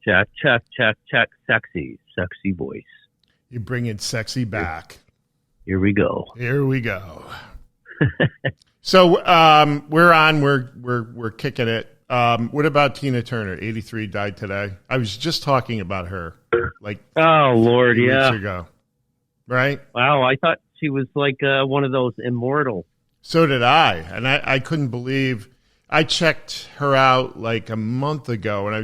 Check, check, check, check. Sexy voice. You bring in sexy back. Here we go. So we're kicking it. What about Tina Turner? 83, died today. I was just talking about her, like Lord, weeks ago, right? Wow, I thought she was like one of those immortal. So did I, and I couldn't believe. I checked her out like a month ago, and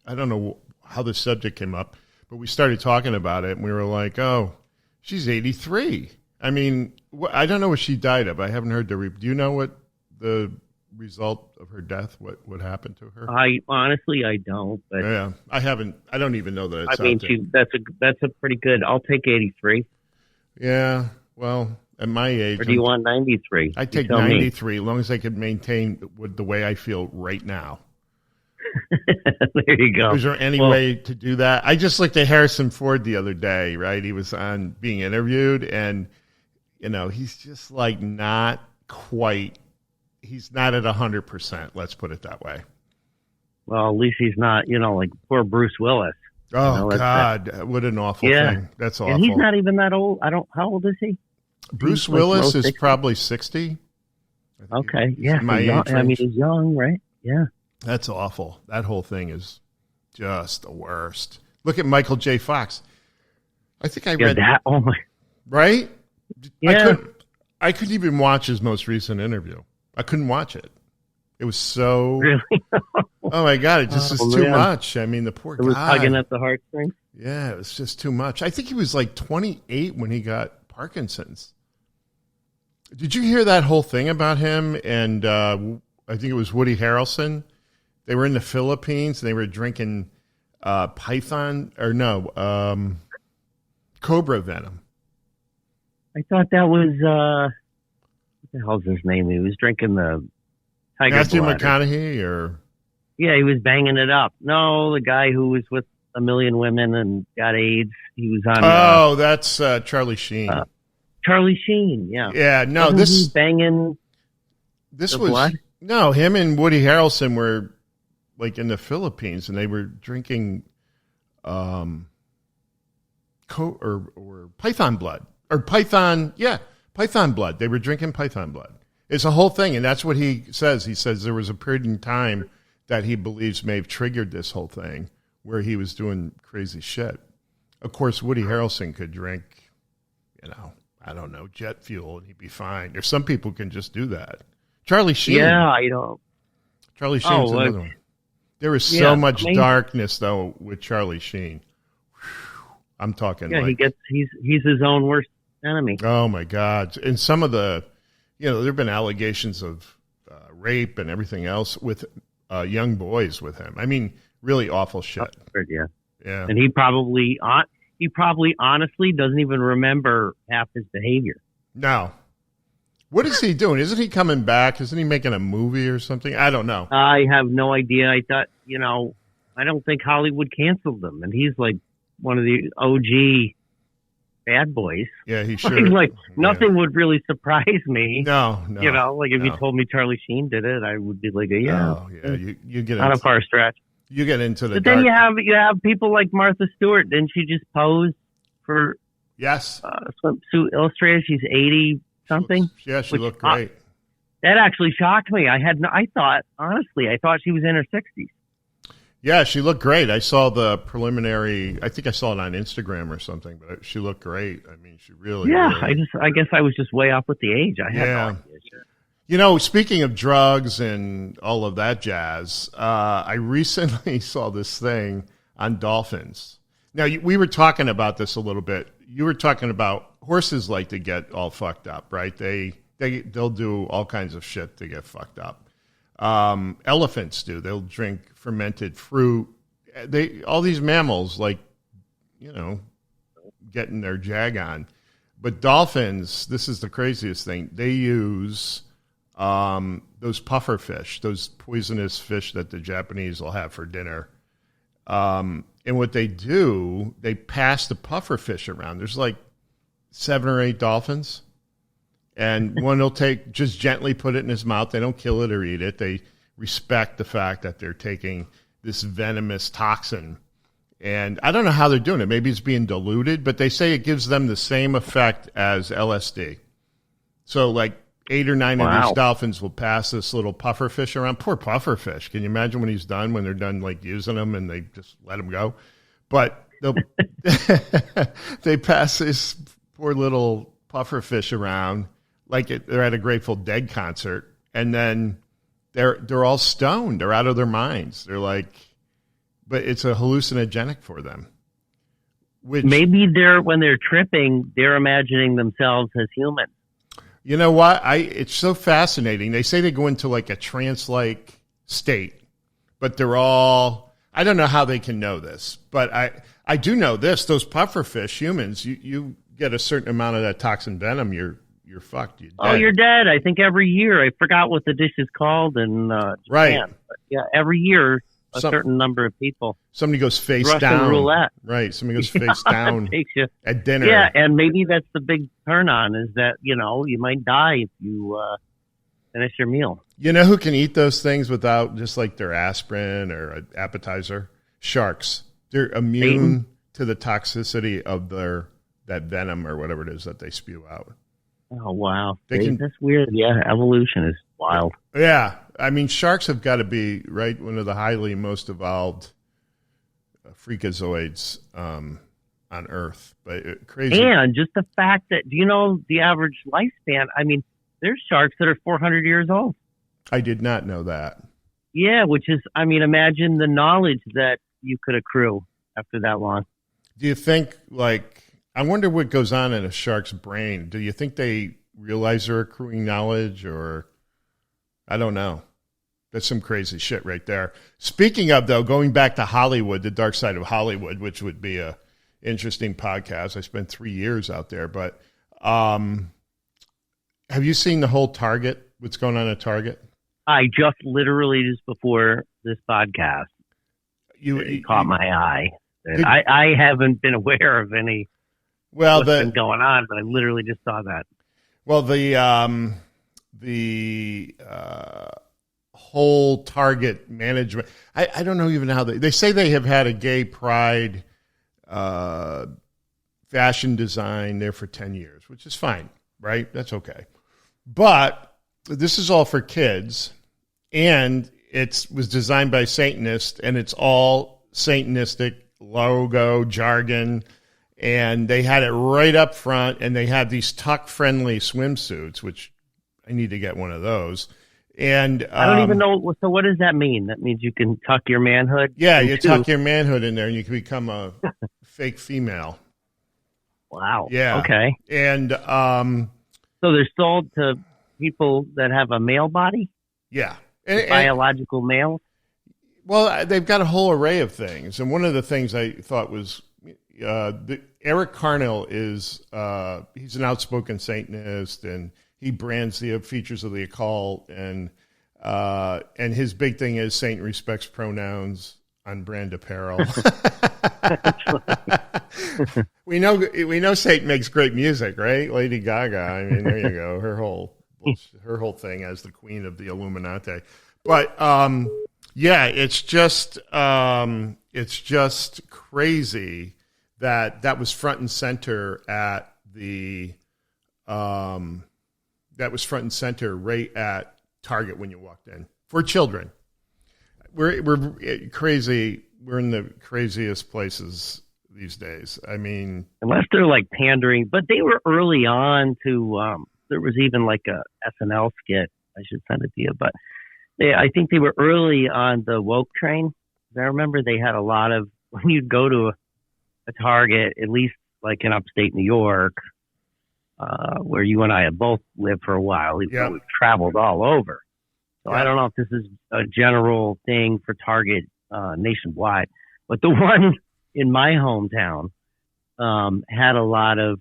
I don't know how the subject came up, but we started talking about it, and we were like, oh, she's 83. I mean, I don't know what she died of. I haven't heard do you know what the result of her death, what happened to her? I honestly don't. But yeah, I haven't. I don't even know that it's that's a pretty good. I'll take 83. Yeah, well, at my age. Or do you want 93? I take 93 as long as I can maintain the way I feel right now. There you go. Is there any way to do that? I just looked at Harrison Ford the other day, right? He was on being interviewed, and he's just like not quite. He's not at 100%. Let's put it that way. Well, at least he's not, like poor Bruce Willis. Oh God, what an awful thing. That's awful. And he's not even that old. How old is he? Bruce Willis is probably 60. Okay, yeah. He's young, right? Yeah. That's awful. That whole thing is just the worst. Look at Michael J. Fox. I think I read that. Oh my! Right? Yeah. I couldn't even watch his most recent interview. I couldn't watch it. It was so. Really? Oh my God! It just is too much. I mean, the poor guy. It was tugging at the heartstrings. Yeah, it was just too much. I think he was like 28 when he got Parkinson's. Did you hear that whole thing about him? And I think it was Woody Harrelson. They were in the Philippines and they were drinking cobra venom. I thought that was what the hell's his name? He was drinking the tiger Matthew blood. McConaughey, or yeah, he was banging it up. No, the guy who was with a million women and got AIDS. He was on. That's Charlie Sheen. Charlie Sheen, yeah. Yeah, no, Wasn't this he banging. This the was blood? No, him and Woody Harrelson were like in the Philippines, and they were drinking, or python blood or python blood. They were drinking python blood. It's a whole thing, and that's what he says. He says there was a period in time that he believes may have triggered this whole thing, where he was doing crazy shit. Of course, Woody Harrelson could drink, I don't know, jet fuel, and he'd be fine. Or some people can just do that. Charlie Sheen. Yeah, I don't. Charlie Sheen's another one. There is so much darkness, though, with Charlie Sheen. I'm talking. Yeah, he's his own worst enemy. Oh my God! And some of the, there have been allegations of rape and everything else with young boys with him. I mean, really awful shit. Yeah. Yeah. And he probably honestly doesn't even remember half his behavior. No. What is he doing? Isn't he coming back? Isn't he making a movie or something? I don't know. I have no idea. I thought, I don't think Hollywood canceled him. And he's like one of the OG bad boys. Yeah, he should. Nothing would really surprise me. No. If you told me Charlie Sheen did it, I would be like, yeah. Oh, yeah. You get not a far stretch. You get into the. But then you have people like Martha Stewart. Didn't she just pose for? Yes. Swimsuit Illustrated. She's 80 something. Yeah, she looked great. That actually shocked me. I thought she was in her 60s. Yeah, she looked great. I saw the preliminary. I think I saw it on Instagram or something, but she looked great. I mean, she really. Yeah, really, I guess I was just way off with the age. I had no idea. Speaking of drugs and all of that jazz, I recently saw this thing on dolphins. Now, we were talking about this a little bit. You were talking about horses like to get all fucked up, right? They'll do all kinds of shit to get fucked up. Elephants do. They'll drink fermented fruit. All these mammals, getting their jag on. But dolphins, this is the craziest thing. They use those puffer fish, those poisonous fish that the Japanese will have for dinner. And what they do, they pass the puffer fish around. There's like 7 or 8 dolphins. And one will just gently put it in his mouth. They don't kill it or eat it. They respect the fact that they're taking this venomous toxin. And I don't know how they're doing it. Maybe it's being diluted, but they say it gives them the same effect as LSD. So like 8 or 9 of these dolphins will pass this little pufferfish around. Poor pufferfish. Can you imagine when they're done like using them and they just let him go? But they pass this poor little pufferfish around like they're at a Grateful Dead concert, and then they're all stoned. They're out of their minds. They're like, but it's a hallucinogenic for them. Which maybe when they're tripping, they're imagining themselves as humans. You know what? It's so fascinating. They say they go into like a trance-like state, but they're all. I don't know how they can know this, but I do know this. Those pufferfish, humans, you get a certain amount of that toxin venom, you're fucked. You're dead. Oh, you're dead. I think every year. I forgot what the dish is called in Japan. Right. But yeah, every year a certain number of people. Somebody goes face Russian down. roulette. Right. Somebody goes face down takes you. At dinner. Yeah, and maybe that's the big turn on is that, you might die if you finish your meal. You know who can eat those things without just like their aspirin or an appetizer? Sharks. They're immune to the toxicity of that venom or whatever it is that they spew out. Oh, wow. That's weird. Yeah, evolution is wild. Yeah. I mean, sharks have got to be, right, one of the most evolved freakazoids on Earth. But crazy. And just the fact that, do you know the average lifespan? I mean, there's sharks that are 400 years old. I did not know that. Yeah, which is, I mean, imagine the knowledge that you could accrue after that long. Do you think, I wonder what goes on in a shark's brain. Do you think they realize they're accruing knowledge, or I don't know. That's some crazy shit right there. Speaking of, though, going back to Hollywood, the dark side of Hollywood, which would be a interesting podcast. I spent 3 years out there, but have you seen the whole Target? What's going on at Target? I literally just before this podcast, it caught my eye. I haven't been aware of any. What's been going on, but I literally just saw that. Well, the whole Target management, I don't know even how they say they have had a gay pride fashion design there for 10 years, which is fine, right? That's okay. But this is all for kids, and it was designed by Satanists, and it's all Satanistic logo, jargon, and they had it right up front, and they had these tuck-friendly swimsuits, which I need to get one of those. And I don't even know. So what does that mean? That means you can tuck your manhood? Yeah, you tuck your manhood in there, and you can become a fake female. Wow. Yeah. Okay. And so they're sold to people that have a male body? Yeah. Biological males? Well, they've got a whole array of things. And one of the things I thought was Eric Carnell is he's an outspoken Satanist, and he brands the features of the occult, and his big thing is Satan respects pronouns on brand apparel. We know Satan makes great music, right? Lady Gaga. I mean, there you go. Her whole thing as the queen of the Illuminati. But yeah, it's just crazy that was front and center at the right at Target when you walked in for children. We're crazy. We're in the craziest places these days. I mean, unless they're like pandering, but they were early on to. There was even like a SNL skit. I should send it to you, but I think they were early on the woke train. I remember they had a lot of when you'd go to a Target, at least like in upstate New York, where you and I have both lived for a while. We've traveled all over. So I don't know if this is a general thing for Target nationwide, but the one in my hometown had a lot of,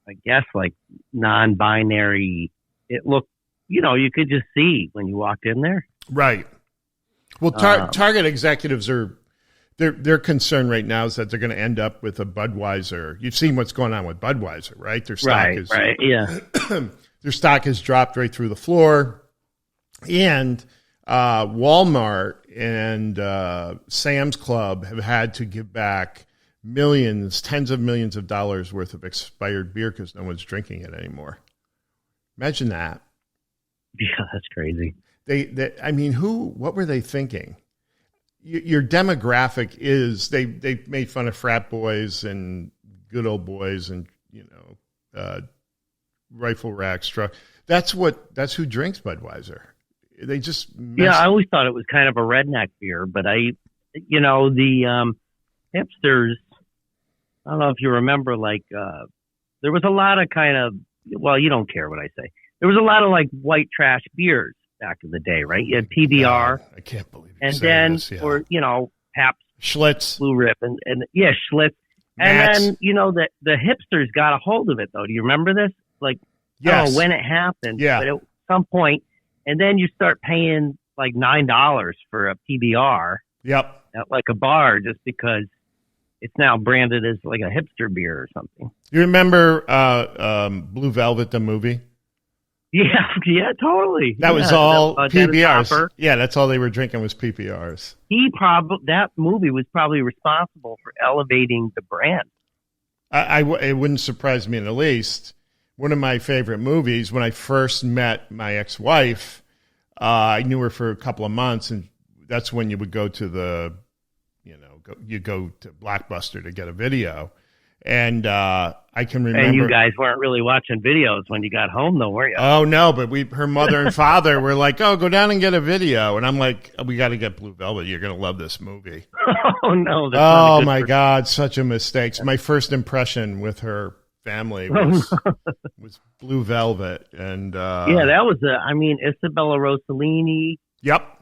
I guess, like non-binary. It looked, you could just see when you walked in there. Right. Well, Target executives are, their concern right now is that they're going to end up with a Budweiser. You've seen what's going on with Budweiser, right? Their stock yeah. Their stock has dropped right through the floor. And Walmart and Sam's Club have had to give back millions, tens of millions of dollars worth of expired beer because no one's drinking it anymore. Imagine that. Yeah, that's crazy. I mean, what were they thinking? Your demographic is they made fun of frat boys and good old boys and, rifle racks truck. That's who drinks Budweiser. They just I always thought it was kind of a redneck beer, but the hipsters. I don't know if you remember, there was a lot of kind of. Well, you don't care what I say. There was a lot of white trash beers back in the day, right? You had PBR. God, I can't believe you're saying this, yeah. Or Pabst, Schlitz, Blue Rip, and Schlitz. And then the hipsters got a hold of it though. Do you remember this? Yes. I don't know when it happened, but at some point, and then you start paying $9 for a PBR. Yep. At a bar just because it's now branded as a hipster beer or something. You remember Blue Velvet, the movie? Yeah, totally. That was all PBRs. Yeah, that's all they were drinking was PBRs. That movie was probably responsible for elevating the brand. It wouldn't surprise me in the least. One of my favorite movies, when I first met my ex-wife, I knew her for a couple of months, and that's when you would go to you go to Blockbuster to get a video. And I can remember. And you guys weren't really watching videos when you got home, though, were you? Oh, no, but her mother and father were like, oh, go down and get a video. And I'm like, we got to get Blue Velvet. You're going to love this movie. Oh, no. Oh, my God, such a mistake. My first impression with her family was Blue Velvet. And that was Isabella Rossellini. Yep.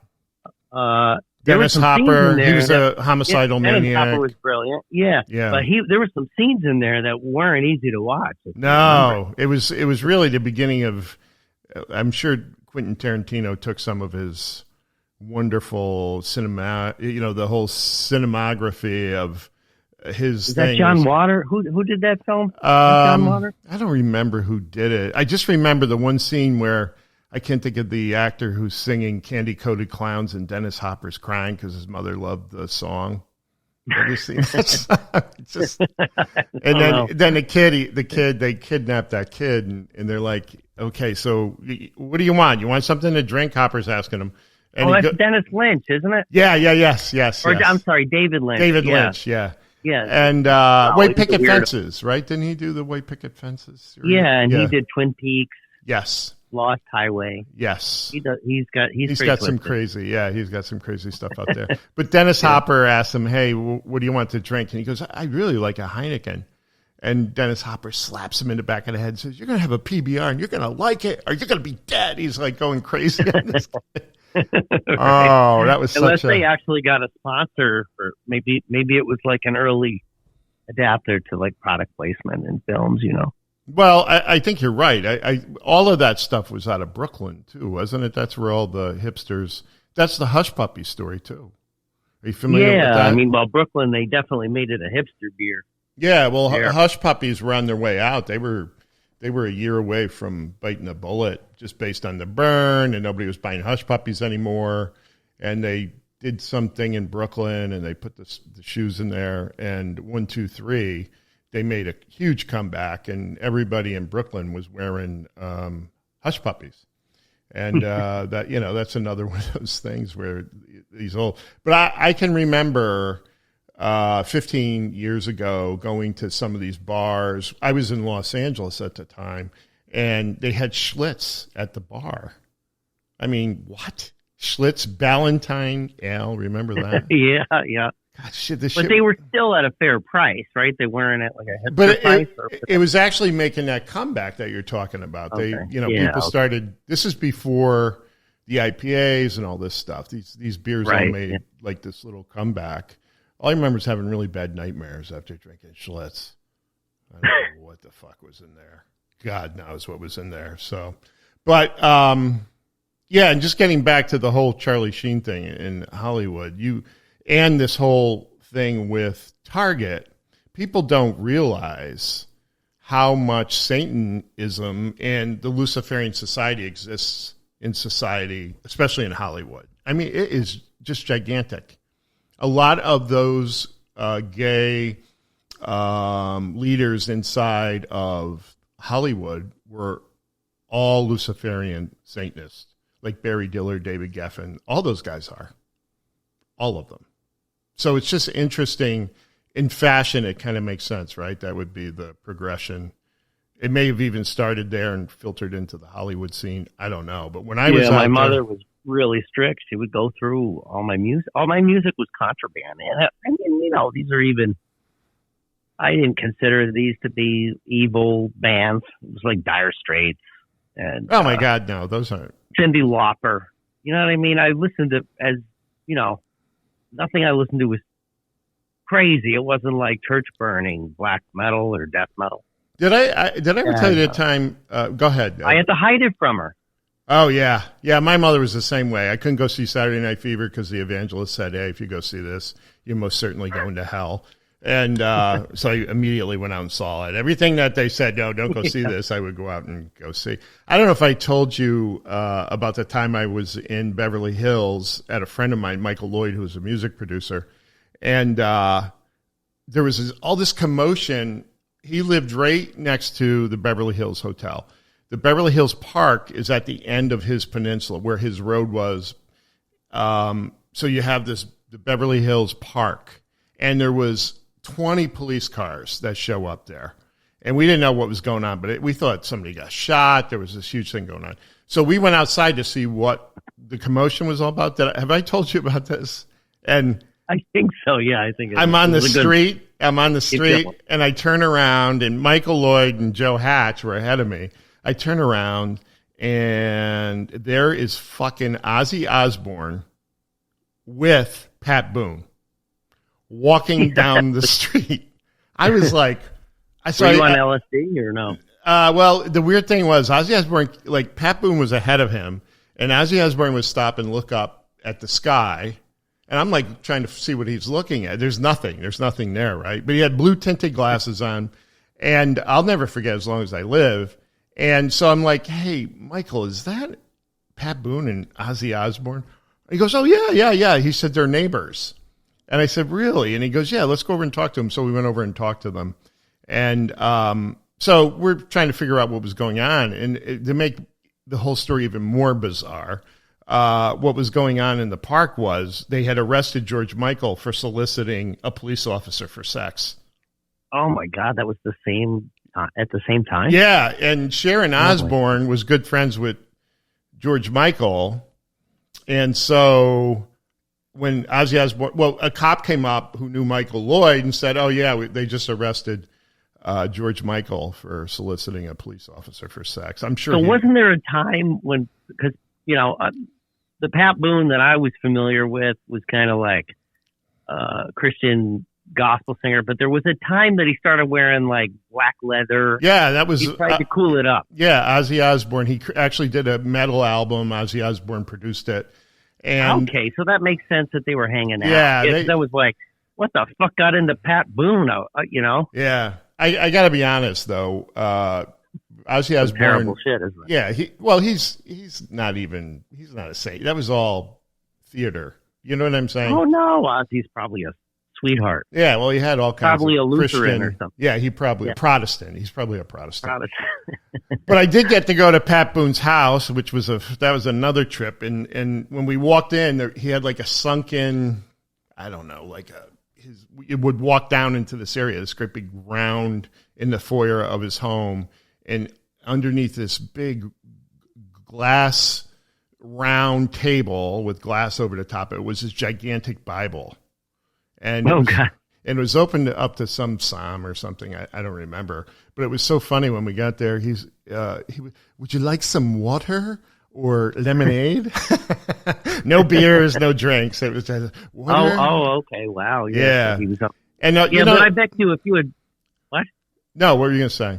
Dennis Hopper, he was a homicidal maniac. Dennis Hopper was brilliant. Yeah. But there were some scenes in there that weren't easy to watch. No, it was really the beginning of. I'm sure Quentin Tarantino took some of his wonderful cinema, the whole cinematography of his. Is that John Water? Who did that film? John Water? I don't remember who did it. I just remember the one scene where. I can't think of the actor who's singing Candy Coated Clowns and Dennis Hopper's crying because his mother loved the song. Have you seen that? And then the kid, they kidnapped that kid and they're like, okay, so what do you want? You want something to drink? Hopper's asking him. And that's Dennis Lynch, isn't it? Yes. Or I'm sorry, David Lynch. Lynch, yeah. Yeah. And White Picket Fences, right? Didn't he do the White Picket Fences? Yeah, and he did Twin Peaks. Yes. Lost Highway. Yes. He's got some crazy. Yeah, he's got some crazy stuff out there. But Dennis Hopper asked him, "Hey, what do you want to drink?" And he goes, "I really like a Heineken." And Dennis Hopper slaps him in the back of the head and says, "You're going to have a PBR and you're going to like it or you're going to be dead." He's going crazy on this. Oh, that was unless they actually got a sponsor for maybe it was an early adapter to product placement in films, Well, I think you're right. I all of that stuff was out of Brooklyn too, wasn't it? That's where all the hipsters. That's the Hush Puppy story too. Are you familiar with that? Brooklyn, they definitely made it a hipster beer. Yeah, well, Hush Puppies were on their way out. They were a year away from biting a bullet just based on the burn, and nobody was buying Hush Puppies anymore. And they did something in Brooklyn, and they put the shoes in there, and 1, 2, 3. They made a huge comeback, and everybody in Brooklyn was wearing Hush Puppies, and that's another one of those things where these old. But I can remember 15 years ago going to some of these bars. I was in Los Angeles at the time, and they had Schlitz at the bar. I mean, what? Schlitz Ballantine Ale, remember that? Yeah. Gosh, but they were still at a fair price, right? They weren't at a hipster price. It was actually making that comeback that you're talking about. Okay. People started. This is before the IPAs and all this stuff. These beers all made this little comeback. All I remember is having really bad nightmares after drinking Schlitz. I don't know what the fuck was in there. God knows what was in there. So, but and just getting back to the whole Charlie Sheen thing in Hollywood, and this whole thing with Target, people don't realize how much Satanism and the Luciferian society exists in society, especially in Hollywood. I mean, it is just gigantic. A lot of those gay leaders inside of Hollywood were all Luciferian Satanists, like Barry Diller, David Geffen. All those guys are. All of them. So it's just interesting. In fashion, it kind of makes sense, right? That would be the progression. It may have even started there and filtered into the Hollywood scene. I don't know. But when I was my mother was really strict. She would go through all my music. All my music was contraband. And I mean, you know, these are even, I didn't consider these to be evil bands. It was like Dire Straits. And oh, my God, no, those aren't. Cyndi Lauper. You know what I mean? I listened to, as, you know, nothing I listened to was crazy. It wasn't like church burning, black metal or death metal. Did I ever tell you that time? Go ahead. I had to hide it from her. Oh, yeah. Yeah, my mother was the same way. I couldn't go see Saturday Night Fever because the evangelist said, hey, if you go see this, you're most certainly going to hell. And so I immediately went out and saw it. Everything that they said, no, don't go see this, I would go out and go see. I don't know if I told you about the time I was in Beverly Hills at a friend of mine, Michael Lloyd, who was a music producer. And there was all this commotion. He lived right next to the Beverly Hills Hotel. The Beverly Hills Park is at the end of his peninsula where his road was. So you have the Beverly Hills Park. And there was 20 police cars that show up there. And we didn't know what was going on, but we thought somebody got shot. There was this huge thing going on. So we went outside to see what the commotion was all about. Have I told you about this? And I think so, yeah. I think I'm on the street. I'm on the street, and I turn around, and Michael Lloyd and Joe Hatch were ahead of me. I turn around, and there is fucking Ozzy Osborne with Pat Boone walking down the street. I was like, were you on LSD or no? Well, the weird thing was Ozzy Osborne, like Pat Boone was ahead of him, and Ozzy Osborne would stop and look up at the sky. And I'm like trying to see what he's looking at. There's nothing there, right? But he had blue tinted glasses on, and I'll never forget as long as I live. And so I'm like, hey, Michael, is that Pat Boone and Ozzy Osborne? He goes, oh, yeah. He said they're neighbors. And I said, really? And he goes, yeah, let's go over and talk to them. So we went over and talked to them. And so we're trying to figure out what was going on. And to make the whole story even more bizarre, what was going on in the park was they had arrested George Michael for soliciting a police officer for sex. Oh, my God. That was the same at the same time? Yeah. And Sharon Osbourne was good friends with George Michael. And so when Ozzy Osbourne, well, a cop came up who knew Michael Lloyd and said, oh, yeah, they just arrested George Michael for soliciting a police officer for sex. I'm sure. So wasn't there a time when, because, you know, the Pat Boone that I was familiar with was kind of like Christian gospel singer, but there was a time that he started wearing like black leather. Yeah, that was. He tried to cool it up. Yeah, Ozzy Osbourne. He actually did a metal album. Ozzy Osbourne produced it. And okay, so that makes sense that they were hanging out. Yeah, that was like, what the fuck got into Pat Boone? You know? Yeah, I got to be honest though. Ozzy Osbourne, terrible shit, isn't it? Yeah, he's not a saint. That was all theater. You know what I'm saying? Oh no, Ozzy's probably a sweetheart. Yeah, well, he had all kinds probably of a Lutheran Christian, or something. Yeah, he probably Protestant. He's probably a Protestant. Protestant. But I did get to go to Pat Boone's house, which was another trip. And when we walked in, he had like a sunken, I don't know, it would walk down into this area, this great big round in the foyer of his home, and underneath this big glass round table with glass over the top, it was this gigantic Bible. And God. And it was opened up to some psalm or something. I don't remember. But it was so funny when we got there. Would you like some water or lemonade? No beers, no drinks. It was just water. Oh, okay. Wow. Yeah. He was up. And but I bet you if you had, what? No, what were you going to say?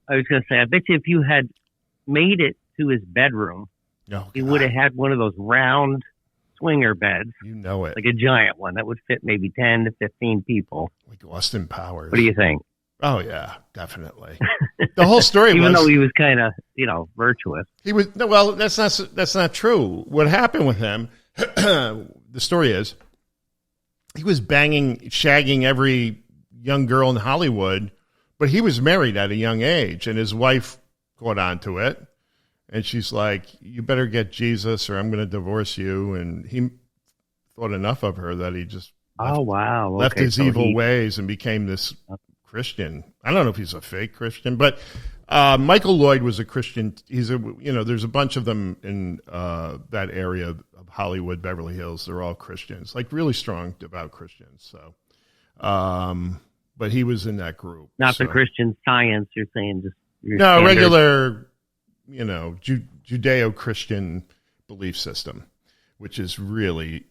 I was going to say, I bet you if you had made it to his bedroom, he would have had one of those round swinger beds. You know it. Like a giant one that would fit maybe 10 to 15 people. Like Austin Powers. What do you think? Oh yeah, definitely. The whole story even was, though he was kind of, virtuous. he was no. Well, that's not true. What happened with him? The story is he was shagging every young girl in Hollywood, but he was married at a young age, and his wife caught on to it, and she's like, "You better get Jesus, or I'm going to divorce you." And he thought enough of her that he just left his evil ways and became this Christian. I don't know if he's a fake Christian, but Michael Lloyd was a Christian. There's a bunch of them in that area of Hollywood, Beverly Hills. They're all Christians, like really strong, devout Christians. So, but he was in that group. Not the Christian Science. You're saying just no regular, Judeo-Christian belief system, which is really,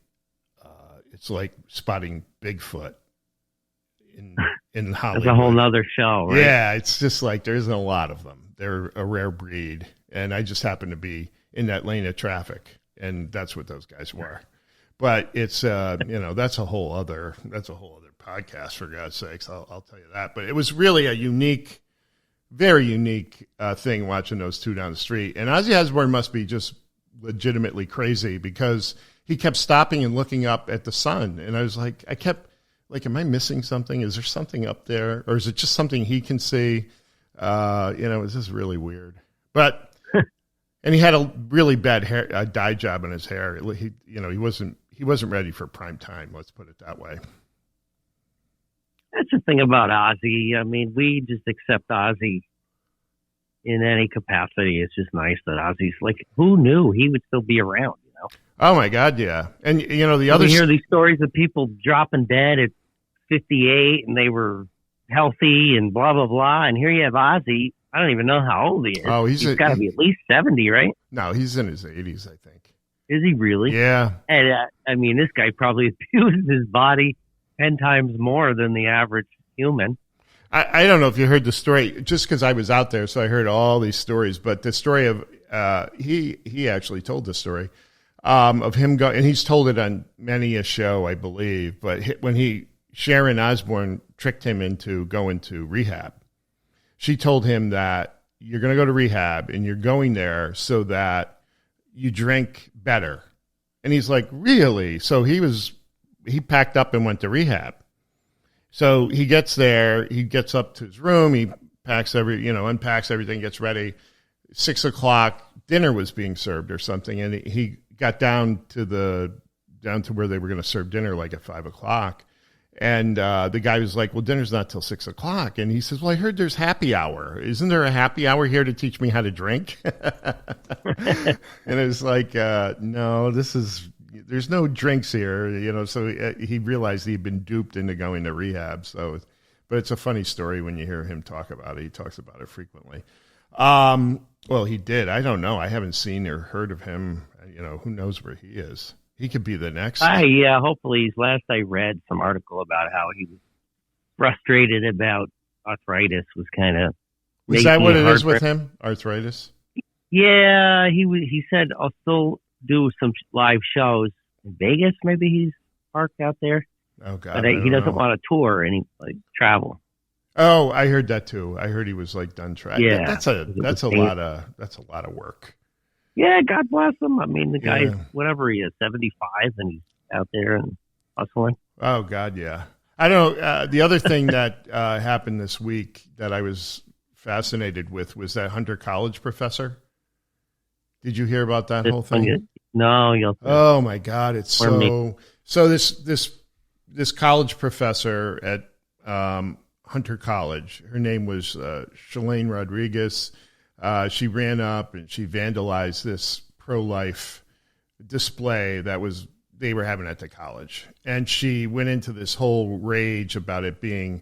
it's like spotting Bigfoot in Hollywood. That's a whole nother show, right? Yeah, it's just like there isn't a lot of them. They're a rare breed, and I just happen to be in that lane of traffic, and that's what those guys were. But it's that's a whole other podcast, for God's sakes. I'll tell you that. But it was really a unique, very unique thing watching those two down the street. And Ozzy Osborne must be just legitimately crazy because he kept stopping and looking up at the sun, and I was like, am I missing something? Is there something up there? Or is it just something he can see? It's just really weird. But, and he had a really bad dye job in his hair. He wasn't ready for prime time. Let's put it that way. That's the thing about Ozzy. I mean, we just accept Ozzy in any capacity. It's just nice that Ozzy's like, who knew he would still be around, Oh my God. Yeah. And the other, we hear these stories of people dropping dead at 58 and they were healthy and blah, blah, blah. And here you have Ozzy. I don't even know how old he is. Oh, he's got to be at least 70, right? No, he's in his 80s, I think. Is he really? Yeah. And this guy probably abused his body 10 times more than the average human. I don't know if you heard the story, just because I was out there, so I heard all these stories. But the story of he actually told the story of him going, and he's told it on many a show, I believe. But when Sharon Osbourne tricked him into going to rehab, she told him that you're going to go to rehab and you're going there so that you drink better. And he's like, really? So he packed up and went to rehab. So he gets there, he gets up to his room, he unpacks everything, gets ready. 6:00, dinner was being served or something. And he got down to where they were going to serve dinner, like at 5:00. And the guy was like, well, dinner's not till 6:00. And he says, well, I heard there's happy hour. Isn't there a happy hour here to teach me how to drink? And it was like, no, there's no drinks here, so he realized he'd been duped into going to rehab. But it's a funny story when you hear him talk about it. He talks about it frequently. Well, he did. I don't know. I haven't seen or heard of him. Who knows where he is. He could be the next. Yeah, hopefully. Last I read some article about how he was frustrated about arthritis was kind of. Was that what it is with him? Arthritis? Yeah, he said, I'll still do some live shows in Vegas. Maybe he's parked out there. Oh God! But he doesn't want to tour and travel. Oh, I heard that too. I heard he was done traveling. Yeah, that's a lot of work. Yeah, God bless him. I mean, the guy's whatever he is, 75, and he's out there and hustling. Oh God, yeah. I don't know. The other thing that happened this week that I was fascinated with was that Hunter College professor. Did you hear about that whole thing? No. Oh my God, it's so this college professor at Hunter College. Her name was Shalane Rodriguez. She ran up and she vandalized this pro-life display they were having at the college, and she went into this whole rage about it being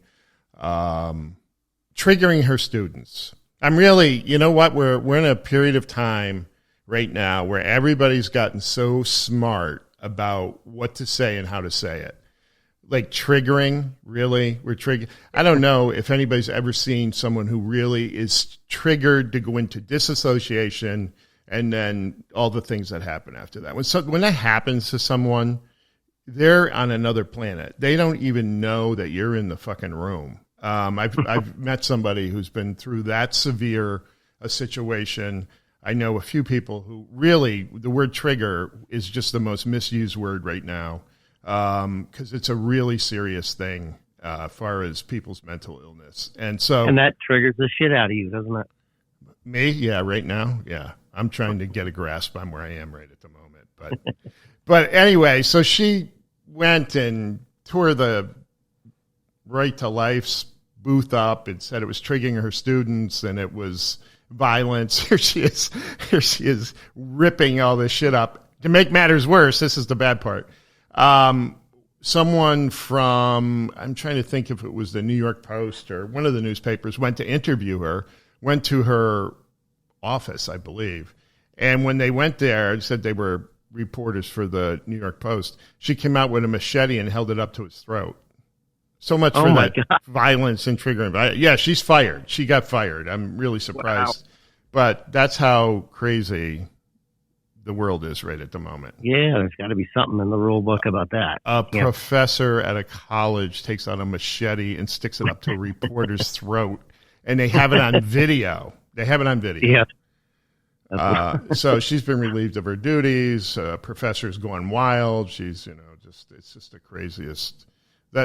triggering her students. I'm really, you know what? We're in a period of time right now where everybody's gotten so smart about what to say and how to say it. Like triggering, really? We're triggered. I don't know if anybody's ever seen someone who really is triggered to go into disassociation and then all the things that happen after that. When that happens to someone, they're on another planet. They don't even know that you're in the fucking room. I've met somebody who's been through that severe a situation. I know a few people who really, the word trigger is just the most misused word right now, because it's a really serious thing as far as people's mental illness. And that triggers the shit out of you, doesn't it? Me? Yeah, right now? Yeah. I'm trying to get a grasp on where I am right at the moment. But anyway, so she went and tore the Right to Life's booth up and said it was triggering her students and it was violence. Here she is ripping all this shit up. To make matters worse, this is the bad part. Someone from, I'm trying to think if it was the New York Post or one of the newspapers, went to interview her, went to her office, I believe. And when they went there, said they were reporters for the New York Post, she came out with a machete and held it up to his throat. So much for that violence and triggering. Yeah, she's fired. She got fired. I'm really surprised. Wow. But that's how crazy the world is right at the moment. Yeah, there's got to be something in the rule book about that. A professor at a college takes out a machete and sticks it up to a reporter's throat, and they have it on video. Yeah. So she's been relieved of her duties. Professor's going wild. She's, it's just the craziest.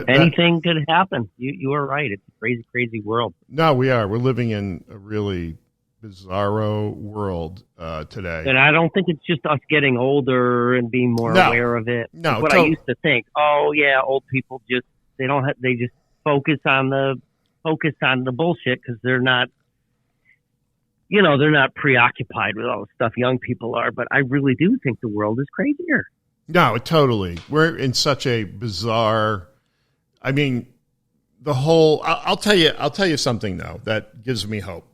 Anything could happen. You are right. It's a crazy, crazy world. No, we are. We're living in a really bizarro world today. And I don't think it's just us getting older and being more aware of it. No, what I used to think. Oh yeah, old people just they just focus on the bullshit because they're not. They're not preoccupied with all the stuff young people are. But I really do think the world is crazier. No, totally. We're in such a bizarre. I mean, the whole. I'll tell you something though that gives me hope.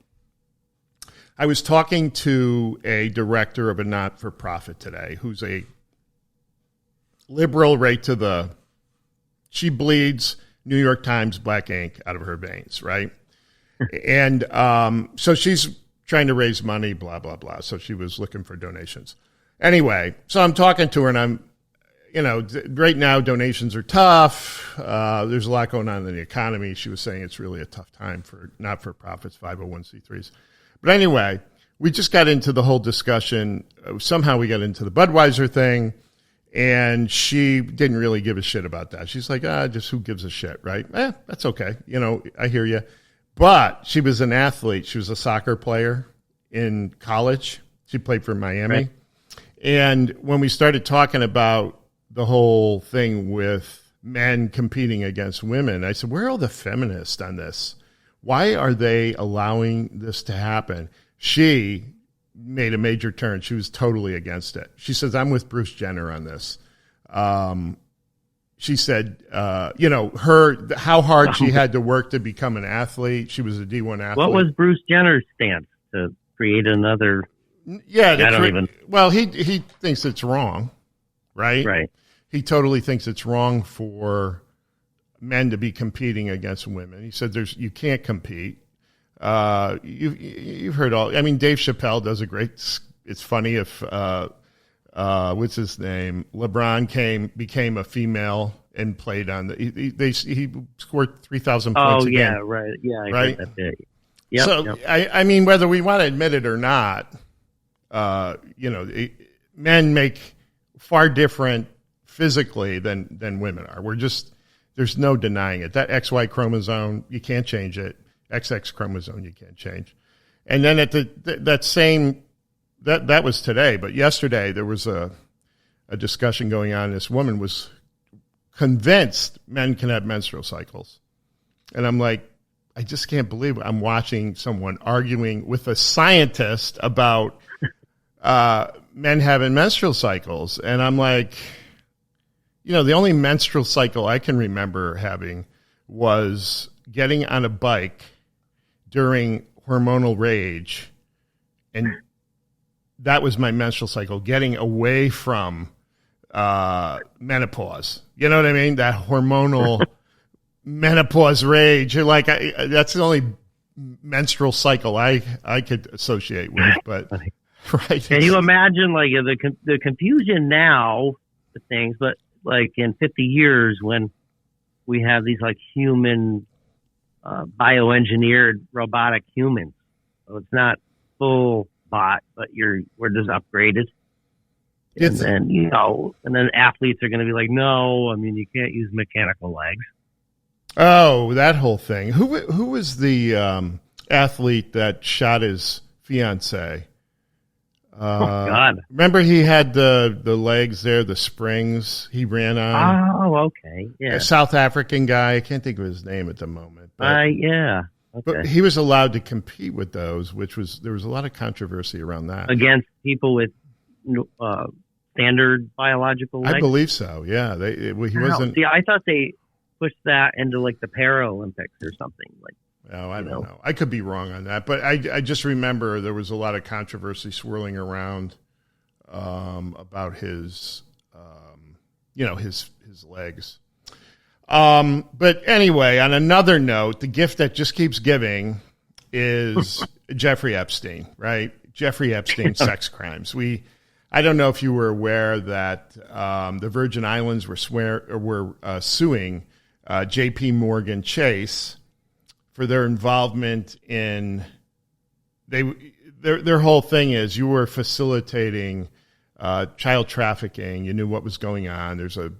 I was talking to a director of a not-for-profit today, who's a liberal right to the. She bleeds New York Times black ink out of her veins, right? And so she's trying to raise money, blah blah blah. So she was looking for donations. Anyway, so I'm talking to her, and I'm. Right now donations are tough. There's a lot going on in the economy. She was saying it's really a tough time for not-for-profits, 501c3s. But anyway, we just got into the whole discussion. Somehow we got into the Budweiser thing, and she didn't really give a shit about that. She's like, just who gives a shit, right? That's okay. I hear you. But she was an athlete. She was a soccer player in college. She played for Miami. Right. And when we started talking about the whole thing with men competing against women, I said, where are all the feminists on this? Why are they allowing this to happen? She made a major turn. She was totally against it. She says, I'm with Bruce Jenner on this. She said, how hard she had to work to become an athlete. She was a D1 athlete. What was Bruce Jenner's stance to create another? Yeah. Well, he thinks it's wrong, right? Right. He totally thinks it's wrong for men to be competing against women. He said you can't compete. You've heard all. I mean, Dave Chappelle does a great. It's funny if what's his name, LeBron became a female and played on he scored 3,000 points. Oh yeah, right. Yeah, I heard that bit. Yep, so yep. I mean, whether we want to admit it or not, men make far different physically than women are. There's no denying it. That XY chromosome, you can't change it. XX chromosome, you can't change. And then at that was today, but yesterday there was a discussion going on. This woman was convinced men can have menstrual cycles. And I'm like, I just can't believe I'm watching someone arguing with a scientist about men having menstrual cycles. And I'm like, the only menstrual cycle I can remember having was getting on a bike during hormonal rage. And that was my menstrual cycle, getting away from menopause. You know what I mean? That hormonal menopause rage. You're like, that's the only menstrual cycle I could associate with. But right? Can you imagine like the confusion now to things, but like in 50 years when we have these like human bioengineered robotic humans. So it's not full bot, but we're just upgraded. And then athletes are going to be like, no, I mean, you can't use mechanical legs. Oh, that whole thing. Who was the athlete that shot his fiance? Oh God! Remember, he had the legs there, the springs he ran on. Oh, okay, yeah. A South African guy. I can't think of his name at the moment. Yeah. Okay. But he was allowed to compete with those, there was a lot of controversy around that. Against people with standard biological legs? I believe so. Yeah, he wasn't. See, I thought they pushed that into like the Paralympics or something like. Oh, I don't know. I could be wrong on that, but I just remember there was a lot of controversy swirling around about his legs. But anyway, on another note, the gift that just keeps giving is Jeffrey Epstein, right? Jeffrey Epstein sex crimes. I don't know if you were aware that the Virgin Islands were suing J.P. Morgan Chase for their involvement in their whole thing is you were facilitating child trafficking. You knew what was going on. There's a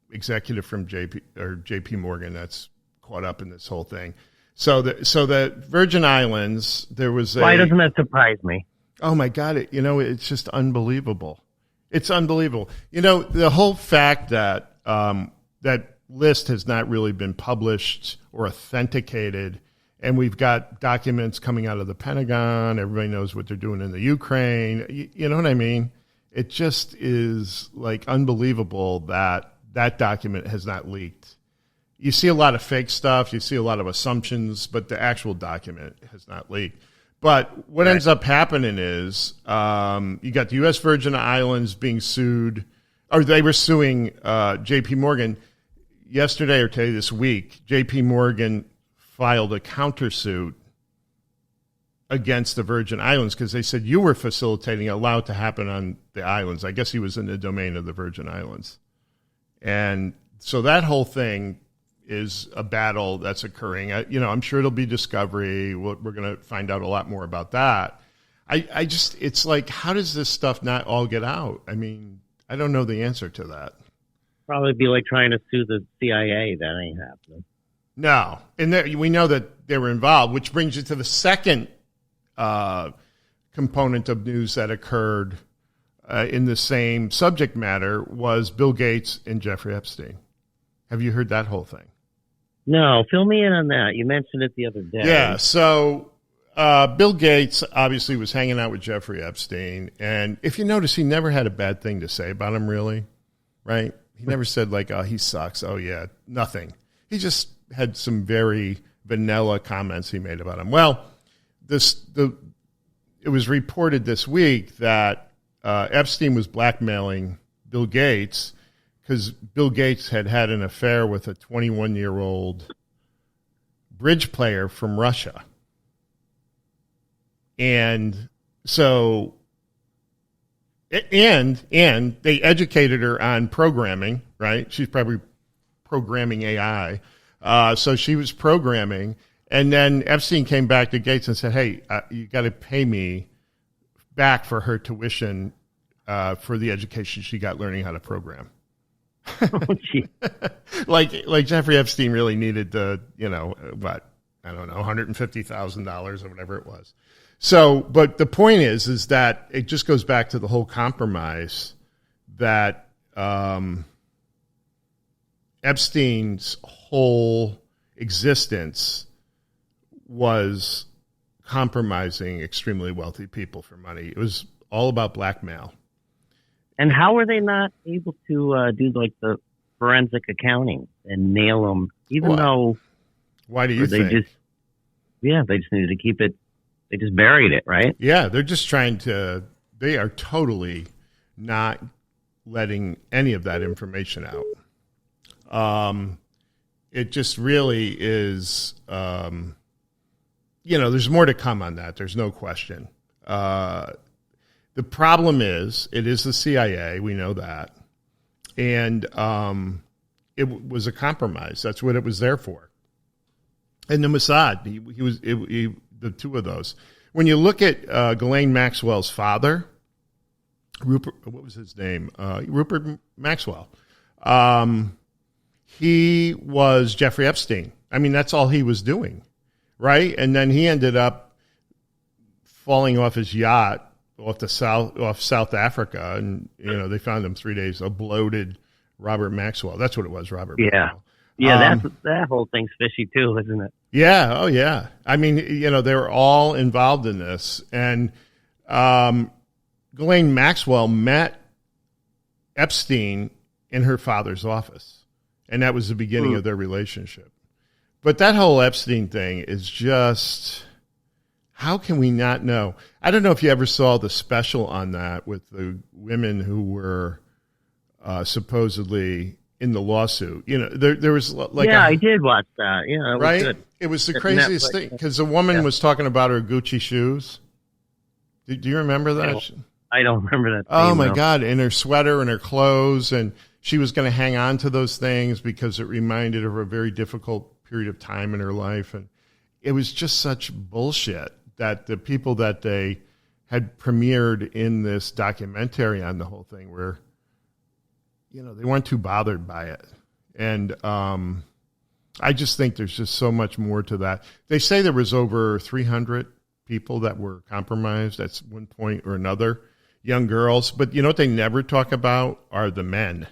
executive from J.P. Morgan that's caught up in this whole thing. So the Virgin Islands, there was why doesn't that surprise me? Oh my God! It's just unbelievable. It's unbelievable. The whole fact that that list has not really been published or authenticated. And we've got documents coming out of the Pentagon. Everybody knows what they're doing in the Ukraine. You know what I mean? It just is like unbelievable that document has not leaked. You see a lot of fake stuff. You see a lot of assumptions, but the actual document has not leaked. But what ends up happening is you got the U.S. Virgin Islands being sued, or they were suing J.P. Morgan yesterday or today this week. J.P. Morgan filed a countersuit against the Virgin Islands because they said you were facilitating, allowed to happen on the islands. I guess he was in the domain of the Virgin Islands. And so that whole thing is a battle that's occurring. I'm sure it'll be discovery. We're going to find out a lot more about that. It's like, how does this stuff not all get out? I mean, I don't know the answer to that. Probably be like trying to sue the CIA. That ain't happening. No, and we know that they were involved, which brings you to the second component of news that occurred in the same subject matter was Bill Gates and Jeffrey Epstein. Have you heard that whole thing? No, fill me in on that. You mentioned it the other day. Yeah, so Bill Gates obviously was hanging out with Jeffrey Epstein, and if you notice, he never had a bad thing to say about him, really, right? He never said like, oh, he sucks. Oh, yeah, nothing. He just had some very vanilla comments he made about him. Well, it was reported this week that Epstein was blackmailing Bill Gates because Bill Gates had an affair with a 21-year-old bridge player from Russia. And so, and they educated her on programming, right? She's probably programming AI. So she was programming, and then Epstein came back to Gates and said, hey, you got to pay me back for her tuition for the education she got learning how to program. Oh, gee. like Jeffrey Epstein really needed the, $150,000 or whatever it was. So, but the point is that it just goes back to the whole compromise that Epstein's whole existence was compromising extremely wealthy people for money. It was all about blackmail. And how are they not able to do like the forensic accounting and nail them, even though? Why do you think? They just needed to keep it. They just buried it, right? Yeah, they're just trying to. They are totally not letting any of that information out. It just really is. There's more to come on that. There's no question. The problem is, it is the CIA. We know that. And it was a compromise. That's what it was there for. and the Mossad. The two of those. When you look at Ghislaine Maxwell's father, Rupert, what was his name? Rupert Maxwell. He was Jeffrey Epstein. I mean, that's all he was doing, right? And then he ended up falling off his yacht off South Africa, and they found him 3 days. A bloated Robert Maxwell. That's what it was, Robert. Yeah, Maxwell. yeah. That whole thing's fishy too, isn't it? Yeah. Oh, yeah. I mean, they were all involved in this, and Ghislaine Maxwell met Epstein in her father's office, and that was the beginning of their relationship. But that whole Epstein thing is just, how can we not know? I don't know if you ever saw the special on that with the women who were supposedly in the lawsuit. There was like I did watch that. Yeah, it was good. It was the craziest thing because the woman was talking about her Gucci shoes. Do you remember that? I don't remember that. Oh my God! And her sweater and her clothes, and she was going to hang on to those things because it reminded her of a very difficult period of time in her life, and it was just such bullshit that the people that they had premiered in this documentary on the whole thing were, they weren't too bothered by it. And I just think there's just so much more to that. They say there was over 300 people that were compromised at one point or another, young girls. But you know what they never talk about are the men.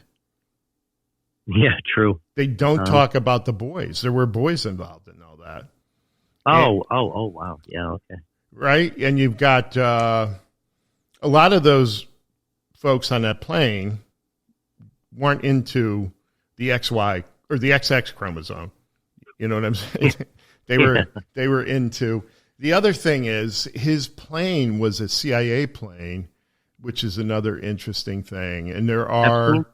Yeah, true. They don't talk about the boys. There were boys involved in all that. Oh, wow. Yeah, okay. Right? And you've got a lot of those folks on that plane weren't into the XY or the XX chromosome. You know what I'm saying? They were into. The other thing is his plane was a CIA plane, which is another interesting thing. And there are,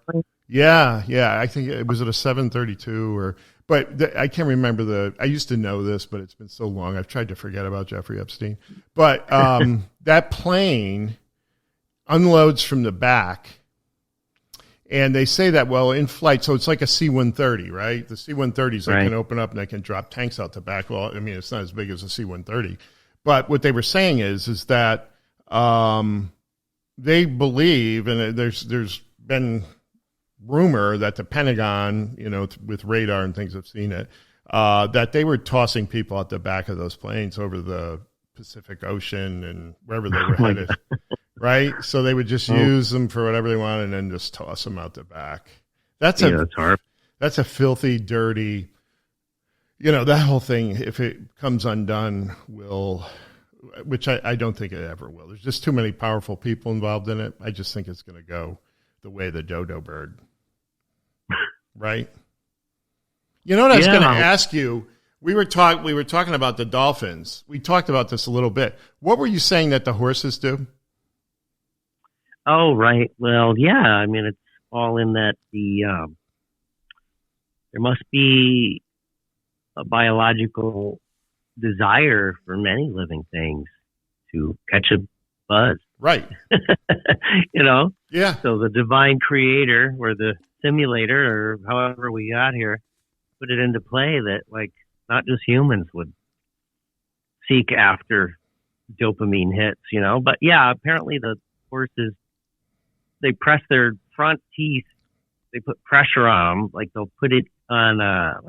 yeah. I think it was a 732 but I can't remember I used to know this, but it's been so long. I've tried to forget about Jeffrey Epstein. But that plane unloads from the back. And they say that, in flight, so it's like a C-130, right? The C-130s, they can open up and they can drop tanks out the back. Well, I mean, it's not as big as a C-130. But what they were saying is that they believe, and there's been rumor that the Pentagon, with radar and things have seen it, that they were tossing people out the back of those planes over the Pacific Ocean and wherever they were headed. Right? So they would just use them for whatever they want and then just toss them out the back. That's a filthy, dirty, that whole thing, if it comes undone, which I don't think it ever will. There's just too many powerful people involved in it. I just think it's going to go the way of the dodo bird. Right? You know what I was going to ask you? We were talking about the Dolphins. We talked about this a little bit. What were you saying that the horses do? Oh, right. Well, yeah. I mean, it's all in that there must be a biological desire for many living things to catch a buzz. Right. Yeah. So the divine creator or the simulator or however we got here put it into play that not just humans would seek after dopamine hits, But yeah, apparently the horses, they press their front teeth. They put pressure on them. They'll put it on,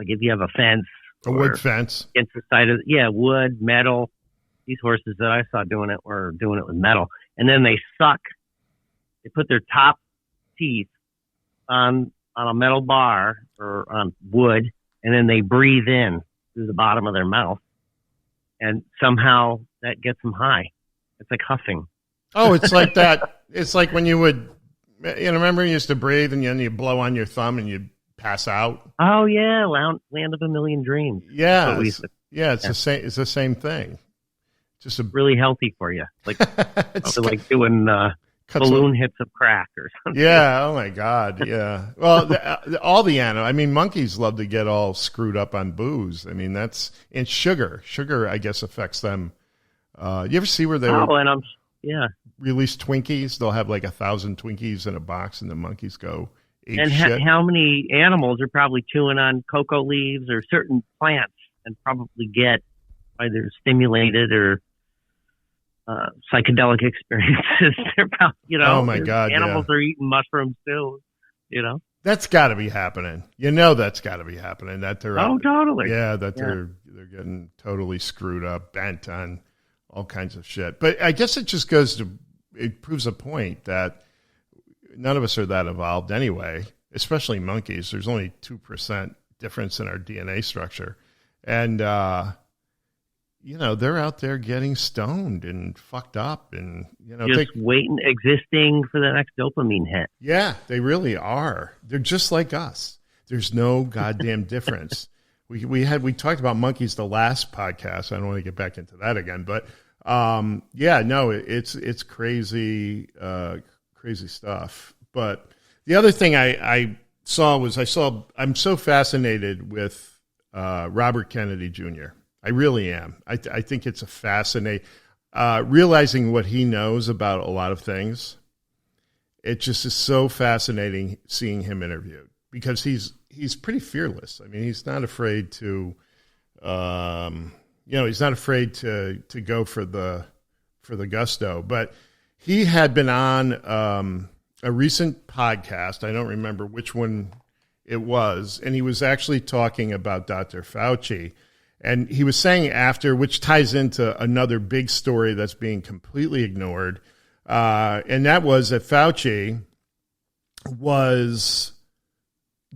if you have a fence. A wood fence. Against the side of, wood, metal. These horses that I saw doing it were doing it with metal. And then they suck. They put their top teeth on a metal bar or on wood, and then they breathe in through the bottom of their mouth. And somehow that gets them high. It's like huffing. Oh, it's like that. It's like when you would, remember you used to breathe and then you blow on your thumb and you pass out. Oh yeah, Land of a Million Dreams. Yeah, it's the same thing. Just really healthy for you, like doing balloon hits of crack or something. Yeah. Oh my God. Yeah. Well, all the animals. I mean, monkeys love to get all screwed up on booze. I mean, and sugar. Sugar, I guess, affects them. You ever see where they release Twinkies? They'll have 1,000 Twinkies in a box, and the monkeys go eat shit. How many animals are probably chewing on cocoa leaves or certain plants, and probably get either stimulated or psychedelic experiences. They're about, Oh my God! Animals are eating mushrooms too. That's got to be happening. That's got to be happening. That they're totally. Yeah, they're getting totally screwed up, bent on all kinds of shit. But I guess it proves a point that none of us are that evolved anyway, especially monkeys. There's only 2% difference in our DNA structure. And, they're out there getting stoned and fucked up and, just waiting, existing for the next dopamine hit. Yeah, they really are. They're just like us. There's no goddamn difference. We talked about monkeys the last podcast. I don't want to get back into that again, but it's crazy, crazy stuff. But the other thing I saw I'm so fascinated with Robert Kennedy Jr. I really am. I think it's a fascinating, realizing what he knows about a lot of things. It just is so fascinating seeing him interviewed because he's pretty fearless. I mean, he's not afraid to, he's not afraid to go for the gusto. But he had been on a recent podcast. I don't remember which one it was, and he was actually talking about Dr. Fauci. And he was saying after, which ties into another big story that's being completely ignored, and that was that Fauci was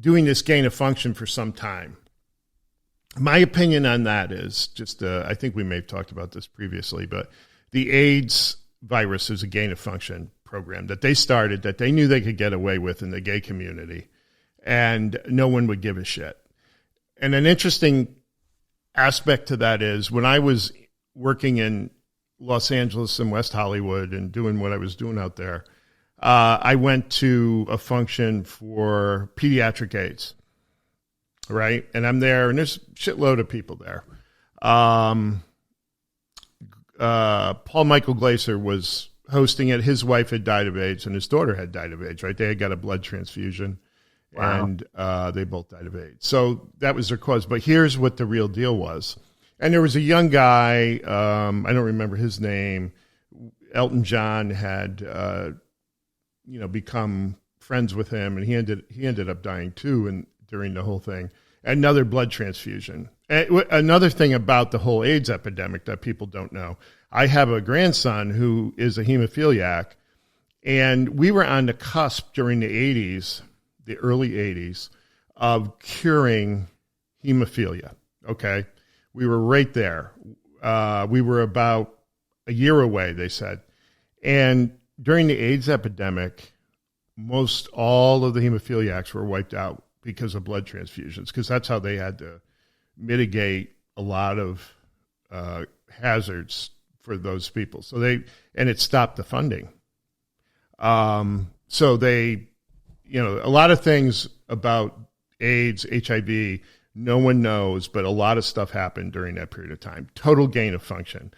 doing this gain of function for some time. My opinion on that is just, I think we may have talked about this previously, but the AIDS virus is a gain of function program that they started that they knew they could get away with in the gay community, and no one would give a shit. And an interesting aspect to that is when I was working in Los Angeles and West Hollywood and doing what I was doing out there, I went to a function for pediatric AIDS, right? And I'm there, and there's a shitload of people there. Paul Michael Glaser was hosting it. His wife had died of AIDS, and his daughter had died of AIDS, right? They had got a blood transfusion. Wow. And they both died of AIDS. So that was their cause. But here's what the real deal was. And there was a young guy, I don't remember his name. Elton John had, become friends with him, and he ended up dying too during the whole thing. Another blood transfusion. Another thing about the whole AIDS epidemic that people don't know. I have a grandson who is a hemophiliac, and we were on the cusp during the early 80s, of curing hemophilia, okay? We were right there. We were about a year away, they said. And during the AIDS epidemic, most all of the hemophiliacs were wiped out because of blood transfusions, because that's how they had to mitigate a lot of hazards for those people. And it stopped the funding. So they... a lot of things about AIDS, HIV, no one knows, but a lot of stuff happened during that period of time. Total gain of function.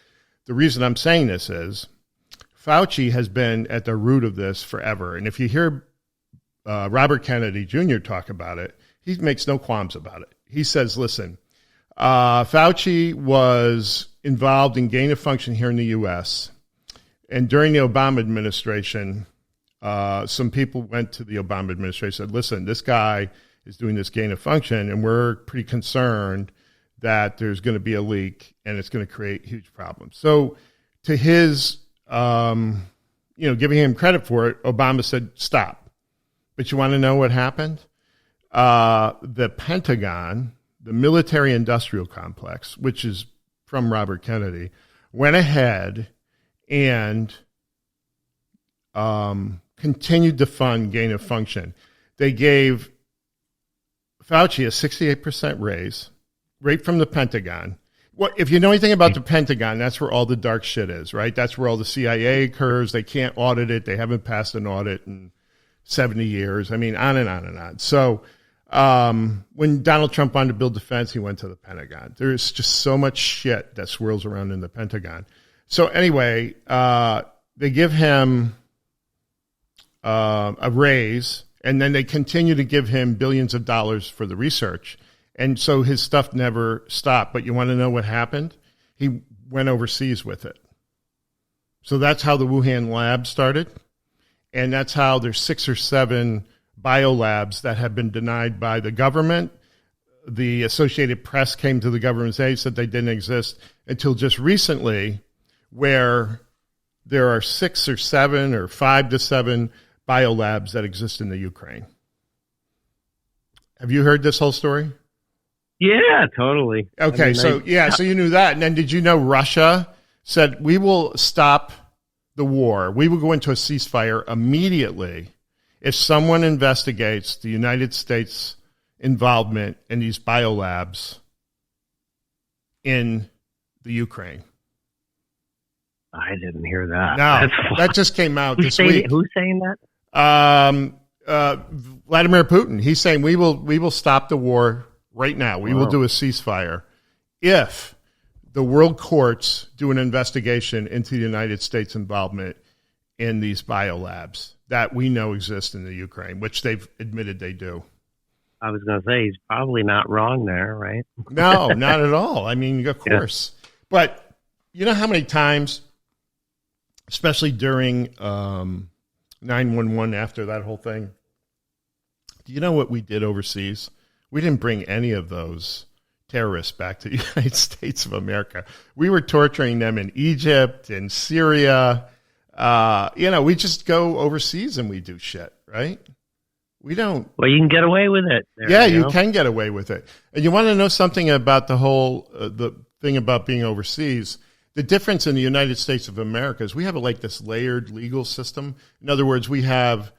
The reason I'm saying this is Fauci has been at the root of this forever. And if you hear Robert Kennedy Jr. talk about it, he makes no qualms about it. He says, listen, Fauci was involved in gain of function here in the U.S., and during the Obama administration, some people went to the Obama administration and said, listen, this guy is doing this gain of function, and we're pretty concerned that there's going to be a leak and it's going to create huge problems. So to his, giving him credit for it, Obama said, stop. But you want to know what happened? The Pentagon, the military industrial complex, which is from Robert Kennedy, went ahead and continued to fund gain of function. They gave Fauci a 68% raise, right from the Pentagon. Well, if you know anything about the Pentagon, that's where all the dark shit is, right? That's where all the CIA occurs. They can't audit it. They haven't passed an audit in 70 years. I mean, on and on and on. So when Donald Trump wanted to build defense, he went to the Pentagon. There's just so much shit that swirls around in the Pentagon. So anyway, they give him a raise, and then they continue to give him billions of dollars for the research. And so his stuff never stopped. But you want to know what happened? He went overseas with it. So that's how the Wuhan lab started. And that's how there's 6 or 7 biolabs that have been denied by the government. The Associated Press came to the government's aid, said they didn't exist until just recently, where there are 6 or 7 or 5 to 7 biolabs that exist in the Ukraine. Have you heard this whole story? Yeah, totally. Okay, so you knew that. And then did you know Russia said, we will stop the war. We will go into a ceasefire immediately if someone investigates the United States involvement in these biolabs in the Ukraine. I didn't hear that. No, that just came out this week. Who's saying that? Vladimir Putin. He's saying we will stop the war right now. We will do a ceasefire if the world courts do an investigation into the United States involvement in these biolabs that we know exist in the Ukraine, which they've admitted they do. I was going to say, he's probably not wrong there, right? No, not at all. I mean, of course. Yeah. But you know how many times, especially during 9/11 after that whole thing, do you know what we did overseas? We didn't bring any of those terrorists back to the United States of America. We were torturing them in Egypt, in Syria. We just go overseas and we do shit, right? We don't. Well, you can get away with it. You can get away with it. And you want to know something about the whole the thing about being overseas? The difference in the United States of America is we have this layered legal system. In other words, we have,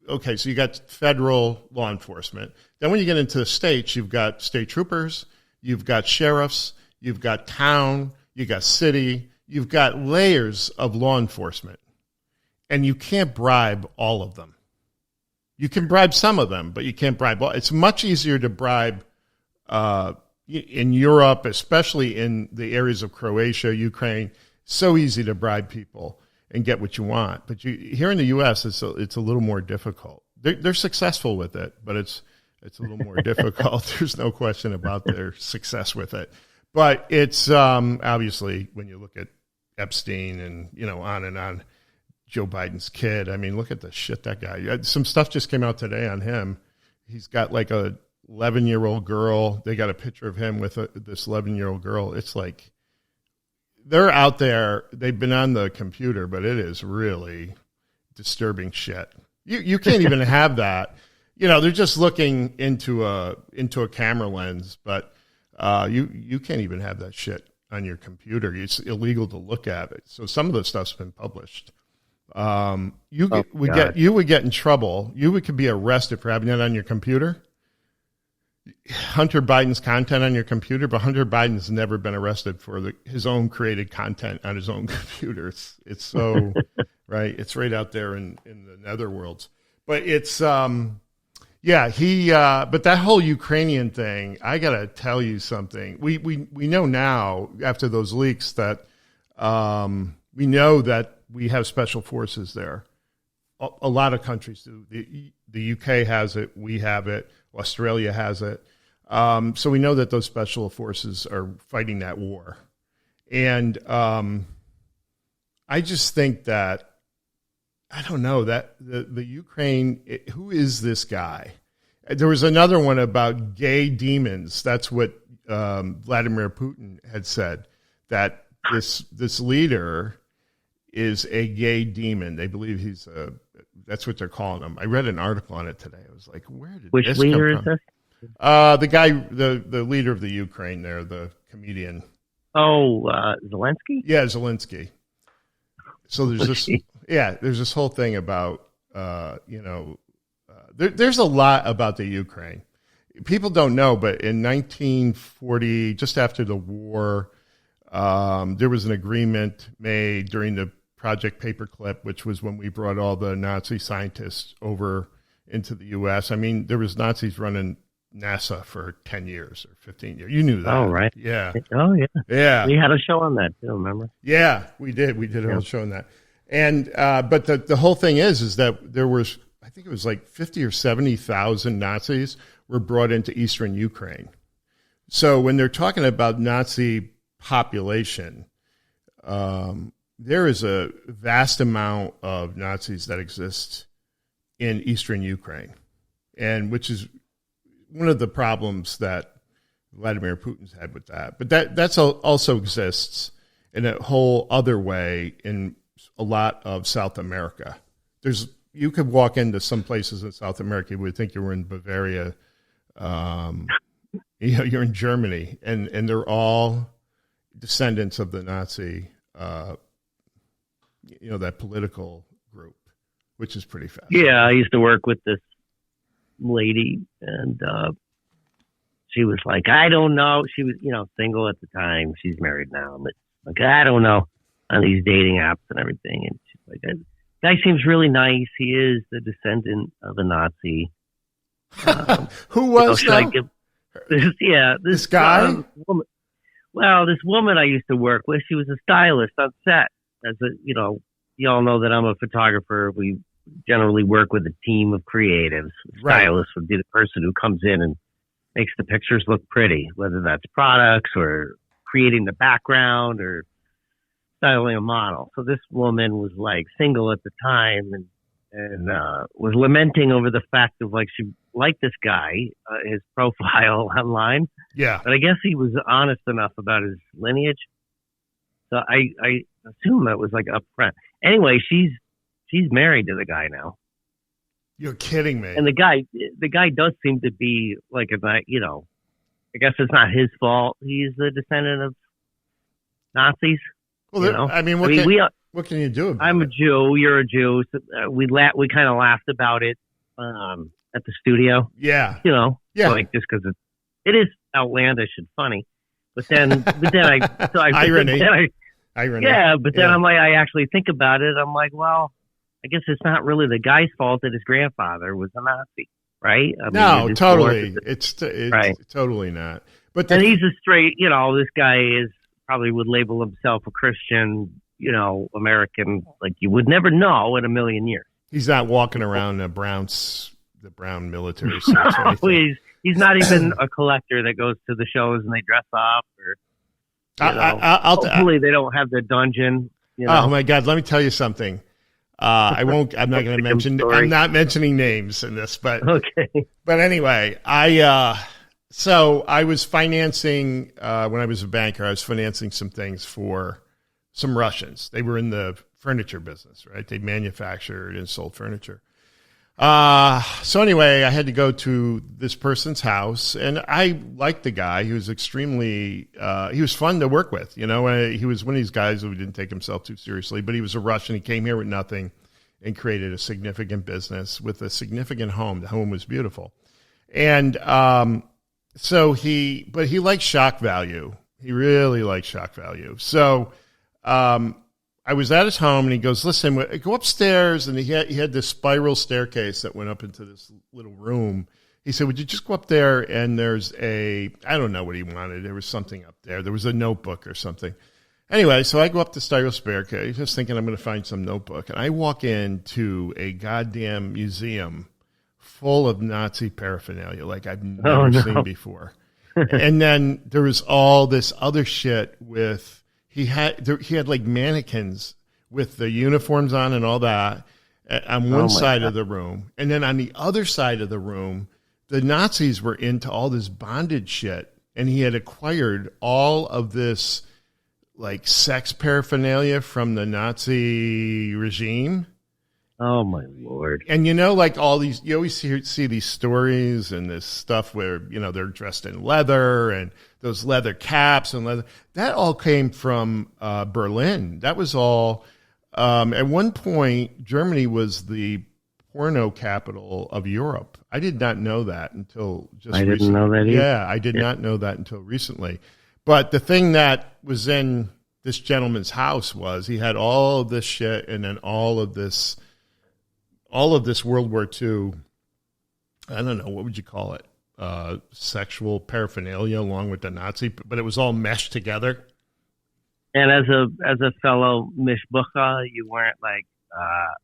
so you got federal law enforcement. Then when you get into the states, you've got state troopers, you've got sheriffs, you've got town, you've got city, you've got layers of law enforcement. And you can't bribe all of them. You can bribe some of them, but you can't bribe all. It's much easier to bribe in Europe, especially in the areas of Croatia, Ukraine. So easy to bribe people and get what you want. But here in the U.S., it's a little more difficult. They're successful with it, but it's a little more difficult. There's no question about their success with it. But it's obviously, when you look at Epstein and, on and on, Joe Biden's kid, I mean, look at the shit that guy. Some stuff just came out today on him. He's got like a 11-year-old girl. They got a picture of him with this 11-year-old girl. It's like they're out there. They've been on the computer, but it is really disturbing shit. You can't even have that. They're just looking into a camera lens, but you can't even have that shit on your computer. It's illegal to look at it. So some of the stuff's been published. You would get in trouble. Could be arrested for having it on your computer. Hunter Biden's content on your computer, but Hunter Biden's never been arrested for his own created content on his own computer. It's so right. It's right out there in the netherworlds. But it's but that whole Ukrainian thing, I gotta tell you something. We know now after those leaks that we know that we have special forces there. A lot of countries do. The UK has it. We have it. Australia has it. So we know that those special forces are fighting that war. And I just think that, I don't know, that the Ukraine, who is this guy? There was another one about gay demons. That's what Vladimir Putin had said, that this leader is a gay demon. They believe that's what they're calling him. I read an article on it today. I was like, where did Which this leader come from? Is this? The guy, the leader of the Ukraine there, the comedian. Oh, Zelensky? Yeah, Zelensky. So there's this whole thing about, there's a lot about the Ukraine. People don't know, but in 1940, just after the war, there was an agreement made during the Project Paperclip, which was when we brought all the Nazi scientists over into the U.S. I mean, there was Nazis running NASA for 10 years or 15 years. You knew that. Oh, right. Yeah. Oh, yeah. Yeah. We had a show on that, too, remember? Yeah, we did. We did a whole show on that. And, but the whole thing is that there was, I think it was like 50 or 70,000 Nazis were brought into Eastern Ukraine. So when they're talking about Nazi population, there is a vast amount of Nazis that exist in eastern Ukraine, and which is one of the problems that Vladimir Putin's had with that. But that's also exists in a whole other way in a lot of South America. You could walk into some places in South America, you would think you were in Bavaria. You're in Germany, and they're all descendants of the Nazi, that political group, which is pretty fascinating. Yeah, I used to work with this lady, and she was like, I don't know. She was, single at the time. She's married now, but like, I don't know, on these dating apps and everything. And she's like, guy seems really nice. He is the descendant of a Nazi. Who was that? This guy? Woman. Well, this woman I used to work with, she was a stylist on set. You all know that I'm a photographer. We generally work with a team of creatives. Right. Stylist would be the person who comes in and makes the pictures look pretty, whether that's products or creating the background or styling a model. So this woman was like single at the time and was lamenting over the fact of like she liked this guy, his profile online. Yeah. But I guess he was honest enough about his lineage. So I assume that was like upfront. Anyway, she's married to the guy now. You're kidding me. And the guy does seem to be like I guess it's not his fault. He's the descendant of Nazis. Well, what can you do about it? I'm a Jew. You're a Jew. So, we kind of laughed about it at the studio. Yeah. Yeah. Like just because it is outlandish and funny. But then irony. Irony. Yeah, but then I'm like, I actually think about it. I'm like, well, I guess it's not really the guy's fault that his grandfather was a Nazi, right? No, totally. It's right. Totally not. But and he's a straight, this guy probably would label himself a Christian, American. Like you would never know in a million years. He's not walking around the brown military suits. No, he's not even a collector that goes to the shows and they dress up or. Hopefully they don't have the dungeon. Oh my God! Let me tell you something. I won't. I'm not going to mention. I'm not mentioning names in this, but okay. But anyway, I was financing when I was a banker. I was financing some things for some Russians. They were in the furniture business, right? They manufactured and sold furniture. So anyway, I had to go to this person's house, and I liked the guy. He was extremely, he was fun to work with. He was one of these guys who didn't take himself too seriously, but he was a Russian. He came here with nothing and created a significant business with a significant home. The home was beautiful. And, but he liked shock value. He really liked shock value. So, I was at his home, and he goes, listen, go upstairs. And he had this spiral staircase that went up into this little room. He said, would you just go up there? And there's I don't know what he wanted. There was something up there. There was a notebook or something. Anyway, so I go up the spiral staircase, just thinking I'm going to find some notebook. And I walk into a goddamn museum full of Nazi paraphernalia like I've never seen before. And then there was all this other shit with... He had like mannequins with the uniforms on and all that on one side of the room. And then on the other side of the room, the Nazis were into all this bondage shit. And he had acquired all of this like sex paraphernalia from the Nazi regime. Oh, my Lord. And, like all these, you always see these stories and this stuff where, they're dressed in leather and those leather caps and leather. That all came from Berlin. That was all. At one point, Germany was the porno capital of Europe. I did not know that until just recently. I didn't know that either. Yeah, I did not know that until recently. But the thing that was in this gentleman's house was he had all of this shit and then all of this World War II, I don't know, what would you call it? Sexual paraphernalia along with the Nazi, but it was all meshed together. And as a fellow mishbucha, you weren't like,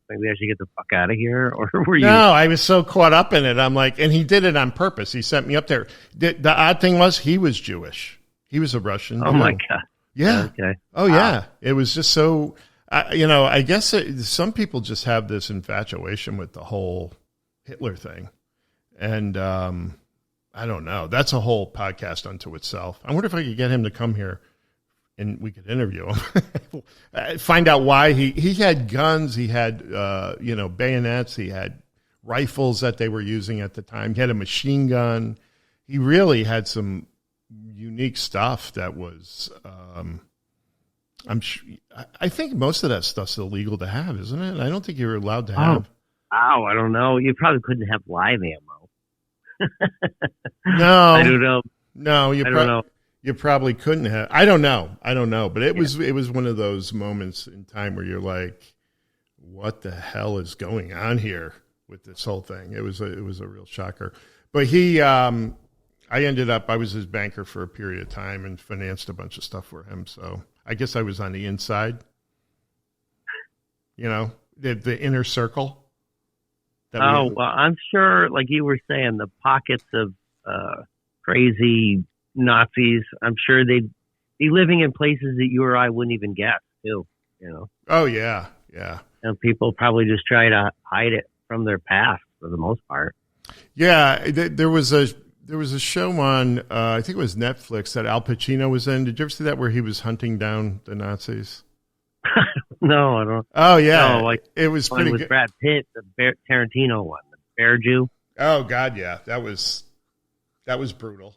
maybe I should get the fuck out of here? Or were you? No, I was so caught up in it. I'm like, and he did it on purpose. He sent me up there. The odd thing was he was Jewish. He was a Russian. Oh, my God. Yeah. Okay. Oh, yeah. It was just so, I guess some people just have this infatuation with the whole Hitler thing. And I don't know. That's a whole podcast unto itself. I wonder if I could get him to come here and we could interview him. Find out why he had guns. He had, bayonets. He had rifles that they were using at the time. He had a machine gun. He really had some unique stuff that was, I think most of that stuff's illegal to have, isn't it? I don't think you're allowed to have. Oh, I don't know. You probably couldn't have live ammo. No. I don't know. No, I don't know. You probably couldn't have. I don't know. But it was one of those moments in time where you're like, what the hell is going on here with this whole thing? It was a real shocker. But I was his banker for a period of time and financed a bunch of stuff for him. So I guess I was on the inside, the inner circle. Well, I'm sure, like you were saying, the pockets of crazy Nazis, I'm sure they'd be living in places that you or I wouldn't even guess, too, Oh, yeah, yeah. And people probably just try to hide it from their past for the most part. Yeah, there was a show on, I think it was Netflix, that Al Pacino was in. Did you ever see that where he was hunting down the Nazis? No, I don't. Oh, yeah. No, it was pretty with good. Brad Pitt, the Tarantino one, the Bear Jew. Oh, God, yeah. That was brutal.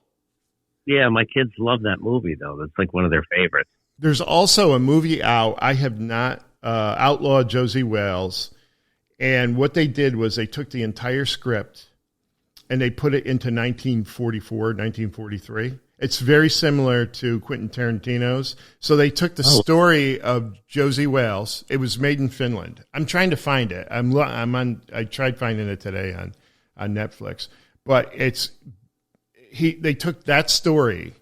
Yeah, my kids love that movie, though. That's like one of their favorites. There's also a movie out. I have not outlawed Ozzie Wales. And what they did was they took the entire script and they put it into 1944, 1943. It's very similar to Quentin Tarantino's. So they took the story of Ozzie Wales. It was made in Finland. I'm trying to find it. I tried finding it today on Netflix. But they took that story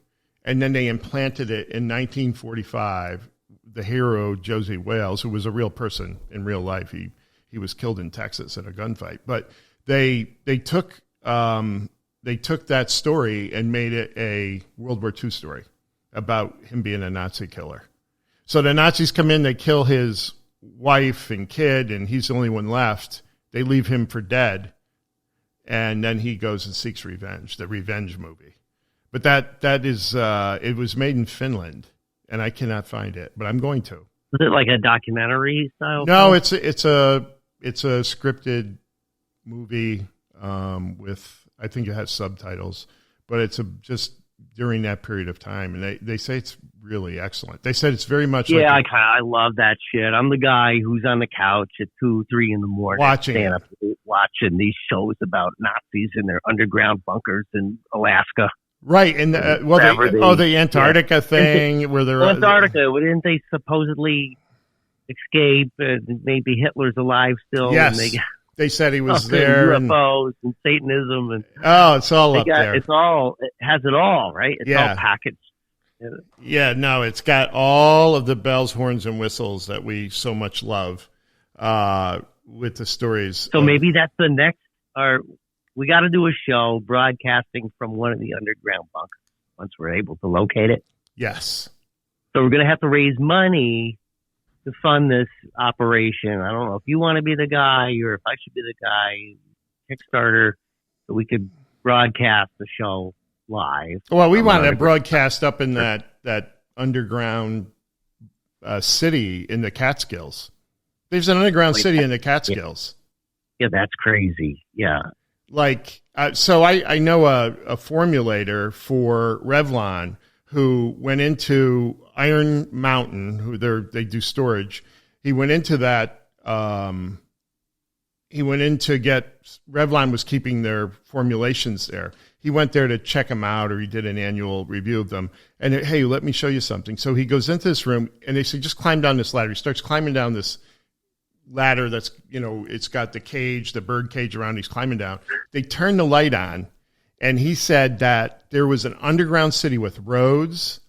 and then they implanted it in 1945. The hero, Ozzie Wales, who was a real person in real life. He was killed in Texas in a gunfight. But they took that story and made it a World War II story about him being a Nazi killer. So the Nazis come in, they kill his wife and kid, and he's the only one left. They leave him for dead, and then he goes and seeks revenge, the revenge movie. But that is, it was made in Finland, and I cannot find it, but I'm going to. Was it like a documentary style? No, it's a scripted movie with, I think it has subtitles, but it's just during that period of time, and they say it's really excellent. They said it's very much I love that shit. I'm the guy who's on the couch at 2, 3 in the morning watching these shows about Nazis in their underground bunkers in Alaska. Right, and the Antarctica thing where they're Antarctica. Didn't they supposedly escape? And maybe Hitler's alive still. Yes, and they said he was there. UFOs and Satanism and it's all up there. It has it all, right? It's all packaged. Yeah, no, it's got all of the bells, horns, and whistles that we so much love with the stories. So maybe that's the next. We got to do a show broadcasting from one of the underground bunkers once we're able to locate it. Yes. So we're going to have to raise money to fund this operation. I don't know if you want to be the guy or if I should be the guy. Kickstarter, so we could broadcast the show live. Well, we want to broadcast up in that underground city in the Catskills. There's an underground city in the Catskills. Yeah, that's crazy. Yeah. So I know a formulator for Revlon who went into Iron Mountain, they do storage. He went into that. He went in to get Revlon was keeping their formulations there. He went there to check them out, or he did an annual review of them. And hey, let me show you something. So he goes into this room, and they say, just climb down this ladder. He starts climbing down this ladder that's, it's got the cage, the bird cage around. He's climbing down. They turn the light on, and he said that there was an underground city with roads.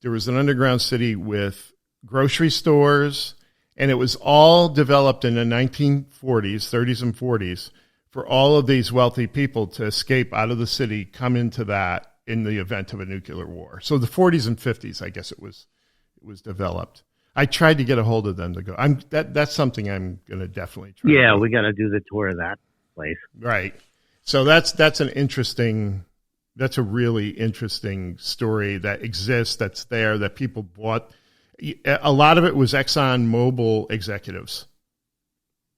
There was an underground city with grocery stores, And it was all developed in the 1940s, 30s, and 40s for all of these wealthy people to escape out of the city, come into that in the event of a nuclear war. So the 40s and 50s, I guess it was developed. I tried to get a hold of them to go. That's something I'm going to definitely try. Yeah, we got to do the tour of that place. Right. So that's a really interesting story that exists, that's there, that people bought. A lot of it was ExxonMobil executives.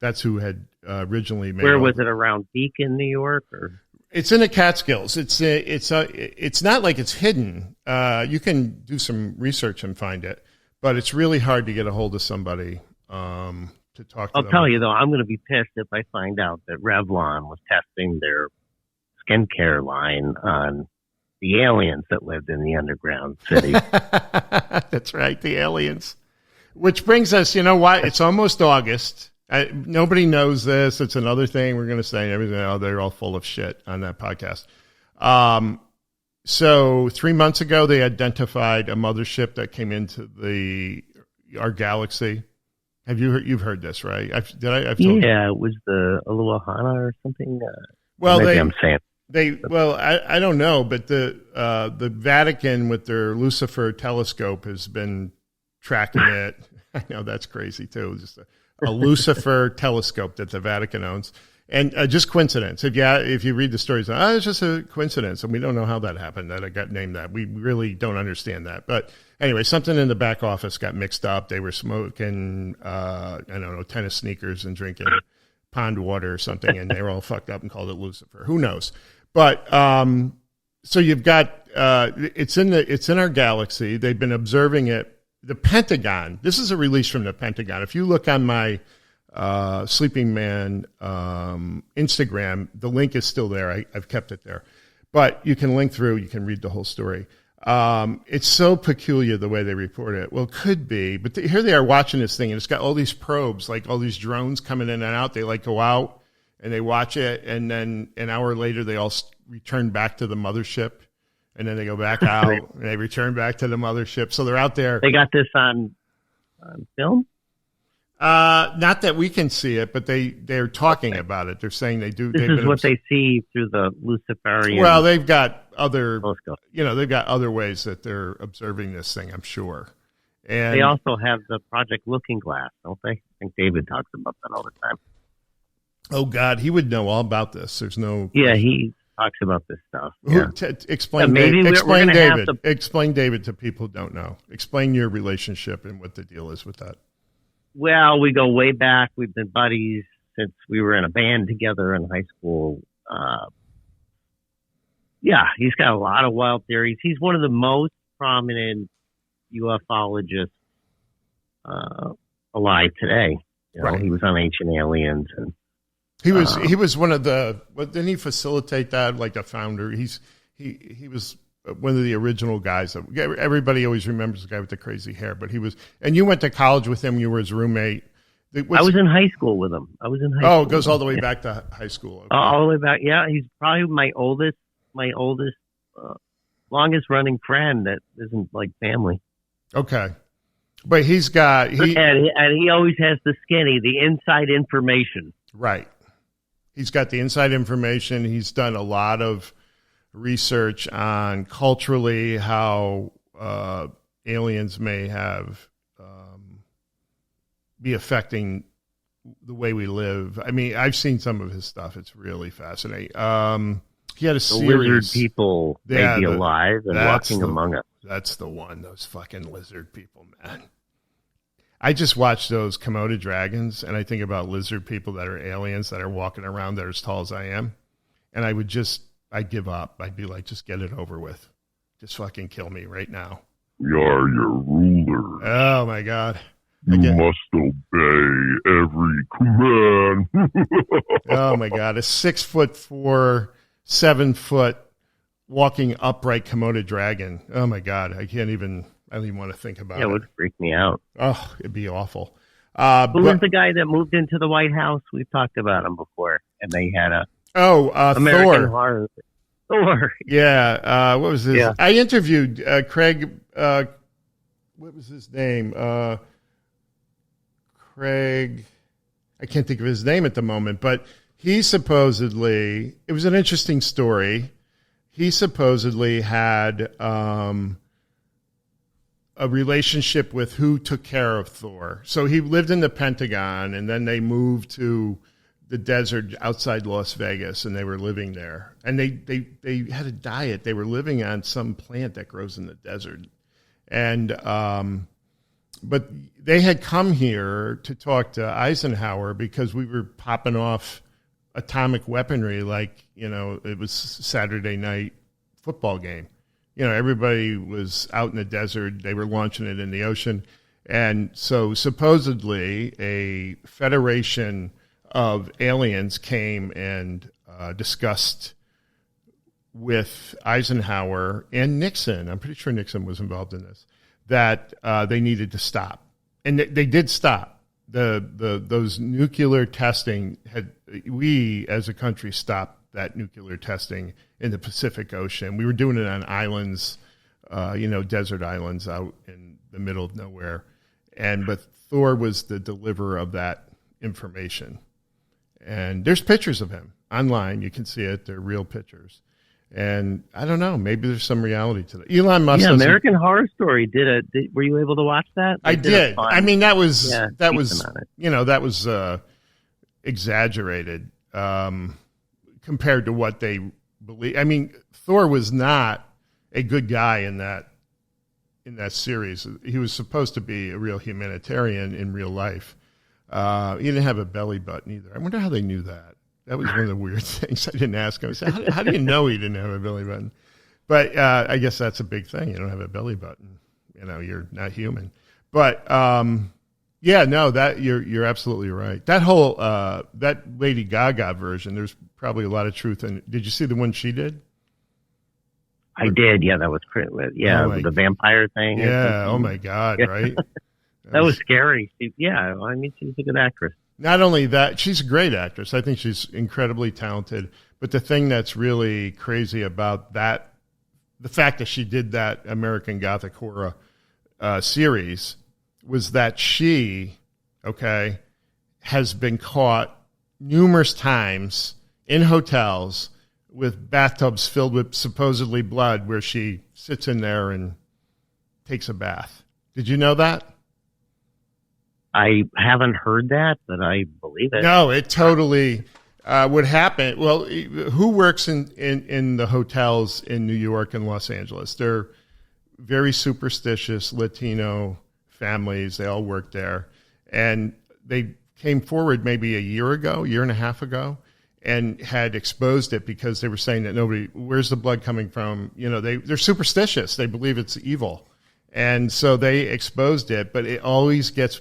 That's who had originally made. Where was it, around Beacon, New York, or? It's in the Catskills. It's not like it's hidden. You can do some research and find it, but it's really hard to get a hold of somebody to talk to them. I'll tell you though, I'm going to be pissed if I find out that Revlon was testing their skincare line on the aliens that lived in the underground city. That's right, the aliens. Which brings us, you know what? It's almost August. Nobody knows this. It's another thing we're going to say. Everything. Oh, they're all full of shit on that podcast. So 3 months ago, they identified a mothership that came into our galaxy. Have you heard? You've heard this, right? I've told you. It was the Aluahana or something. Well, I'm saying. I don't know, but the Vatican with their Lucifer telescope has been tracking it. I know that's crazy too. Just a Lucifer telescope that the Vatican owns, and just coincidence. If you read the stories, it's just a coincidence, and we don't know how that happened. That it got named that. We really don't understand that. But anyway, something in the back office got mixed up. They were smoking, I don't know, tennis sneakers and drinking pond water or something, and they were all fucked up and called it Lucifer. Who knows? But so you've got it's in our galaxy. They've been observing it. The Pentagon. This is a release from the Pentagon. If you look on my Sleeping Man Instagram, the link is still there. I've kept it there, but you can link through. You can read the whole story. It's so peculiar the way they report it. Well, it could be, but here they are watching this thing, and it's got all these probes, like all these drones coming in and out. They go out and they watch it, and then an hour later they all return back to the mothership, and then they go back out and they return back to the mothership. So they're out there. They got this on film? Not that we can see it, but they're talking about it. They're saying they do. This is what they see through the Luciferian. Well, they've got other, telescope. They've got other ways that they're observing this thing, I'm sure. And they also have the Project Looking Glass, don't they? I think David talks about that all the time. Oh God, he would know all about this. There's no. Yeah, he talks about this stuff. Yeah. Explain David. Explain David to people who don't know. Explain your relationship and what the deal is with that. Well, we go way back. We've been buddies since we were in a band together in high school. He's got a lot of wild theories. He's one of the most prominent ufologists alive today. Right. He was on Ancient Aliens, and he was one of the. Didn't he facilitate that? Like a founder. He was one of the original guys. Everybody always remembers the guy with the crazy hair, but he was. And you went to college with him. You were his roommate. I was in high school with him. Oh, it goes all the way back to high school. Okay. All the way back. Yeah, he's probably my oldest, longest running friend that isn't like family. Okay, but and he always has the inside information. Right. He's got the inside information. He's done a lot of research on culturally how aliens may have be affecting the way we live. I mean, I've seen some of his stuff. It's really fascinating. He had a series. Lizard people may be alive and walking among us. That's the one. Those fucking lizard people, man. I just watch those Komodo dragons, and I think about lizard people that are aliens that are walking around that are as tall as I am. And I'd give up. I'd be like, just get it over with. Just fucking kill me right now. We are your ruler. Oh, my God. You must obey every command. Oh, my God. A 6'4", 7 foot walking upright Komodo dragon. Oh, my God. I don't even want to think about it. It would freak me out. Oh, it'd be awful. Who was the guy that moved into the White House? We've talked about him before, and they had American Thor. Horror. Thor. Yeah. What was his? Yeah. I interviewed Craig. What was his name? Craig, I can't think of his name at the moment, but he supposedly, it was an interesting story. He supposedly had a relationship with who took care of Thor. So he lived in the Pentagon, and then they moved to the desert outside Las Vegas, and they were living there. And they had a diet. They were living on some plant that grows in the desert. And but they had come here to talk to Eisenhower because we were popping off atomic weaponry like, it was Saturday night football game. Everybody was out in the desert. They were launching it in the ocean. And so supposedly a federation of aliens came and discussed with Eisenhower and Nixon. I'm pretty sure Nixon was involved in this, that they needed to stop. And they did stop. Those nuclear testing we as a country stopped that nuclear testing in the Pacific Ocean. We were doing it on islands, desert islands out in the middle of nowhere. But Thor was the deliverer of that information. And there's pictures of him online. You can see it. They're real pictures. And I don't know. Maybe there's some reality to that. Elon Musk. Yeah, American Horror Story were you able to watch that? I did. I mean, that was exaggerated compared to what they believe. I mean, Thor was not a good guy in that series. He was supposed to be a real humanitarian in real life. He didn't have a belly button either. I wonder how they knew that. That was one of the weird things. I didn't ask him. I said, how do you know he didn't have a belly button? But I guess that's a big thing. You don't have a belly button. You're not human. But that you're absolutely right. That whole that Lady Gaga version, there's probably a lot of truth in it. Did you see the one she did? I did. Yeah, that was pretty. Yeah, the vampire thing. Yeah. Oh my God. Right. That was scary. She's a good actress. Not only that, she's a great actress. I think she's incredibly talented. But the thing that's really crazy about that, the fact that she did that American Gothic Horror series, was that she, has been caught numerous times in hotels with bathtubs filled with supposedly blood where she sits in there and takes a bath. Did you know that? I haven't heard that, but I believe it. No, it totally would happen. Well, who works in the hotels in New York and Los Angeles? They're very superstitious Latino families. They all work there. And they came forward maybe a year and a half ago, and had exposed it because they were saying that where's the blood coming from? They're superstitious. They believe it's evil. And so they exposed it, but it always gets,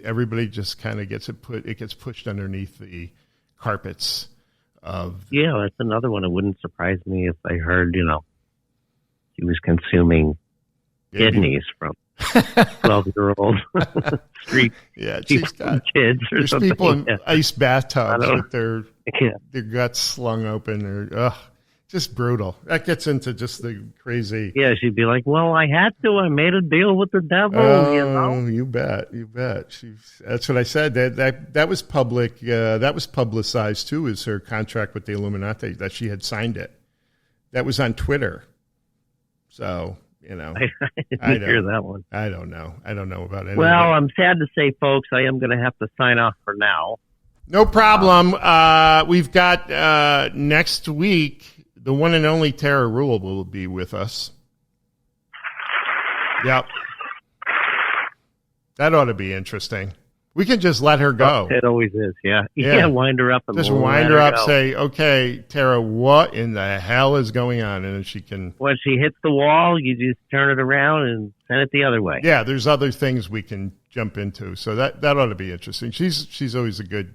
everybody just kind of gets it gets pushed underneath the carpets of. Yeah, that's another one. It wouldn't surprise me if I heard, he was consuming kidneys from 12-year-old street kids or there's something. People in ice bathtubs with their guts slung open or, just brutal. That gets into just the crazy. Yeah, she'd be like, "Well, I had to. I made a deal with the devil." Oh, you bet. That's what I said. That was public. That was publicized too. Is her contract with the Illuminati that she had signed it. That was on Twitter. So I didn't hear that one. I don't know. I don't know about it. Well, I'm sad to say, folks, I am going to have to sign off for now. No problem. We've got next week. The one and only Tara Rule will be with us. Yep. That ought to be interesting. We can just let her go. It always is, yeah. Yeah, wind her up. Just wind her up, say, okay, Tara, what in the hell is going on? And then she can... When she hits the wall, you just turn it around and send it the other way. Yeah, there's other things we can jump into. So that ought to be interesting. She's always a good...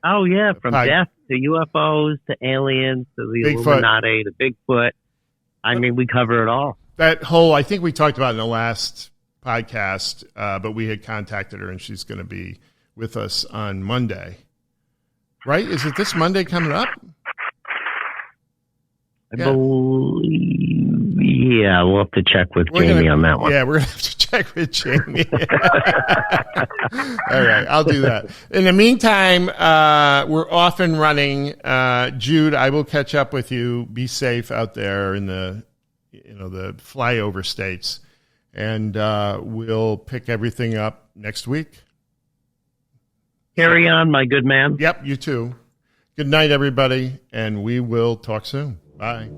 Oh, yeah, from death to UFOs to aliens to the Bigfoot. Illuminati to Bigfoot. I mean, we cover it all. That whole, I think we talked about in the last podcast, but we had contacted her, and she's going to be with us on Monday. Right? Is it this Monday coming up? I believe Yeah, we'll have to check with Jamie on that one. Yeah, we're going to have to check with Jamie. All right, I'll do that. In the meantime, we're off and running. Jude, I will catch up with you. Be safe out there in the flyover states. And we'll pick everything up next week. Carry on, my good man. Yep, you too. Good night, everybody, and we will talk soon. Bye.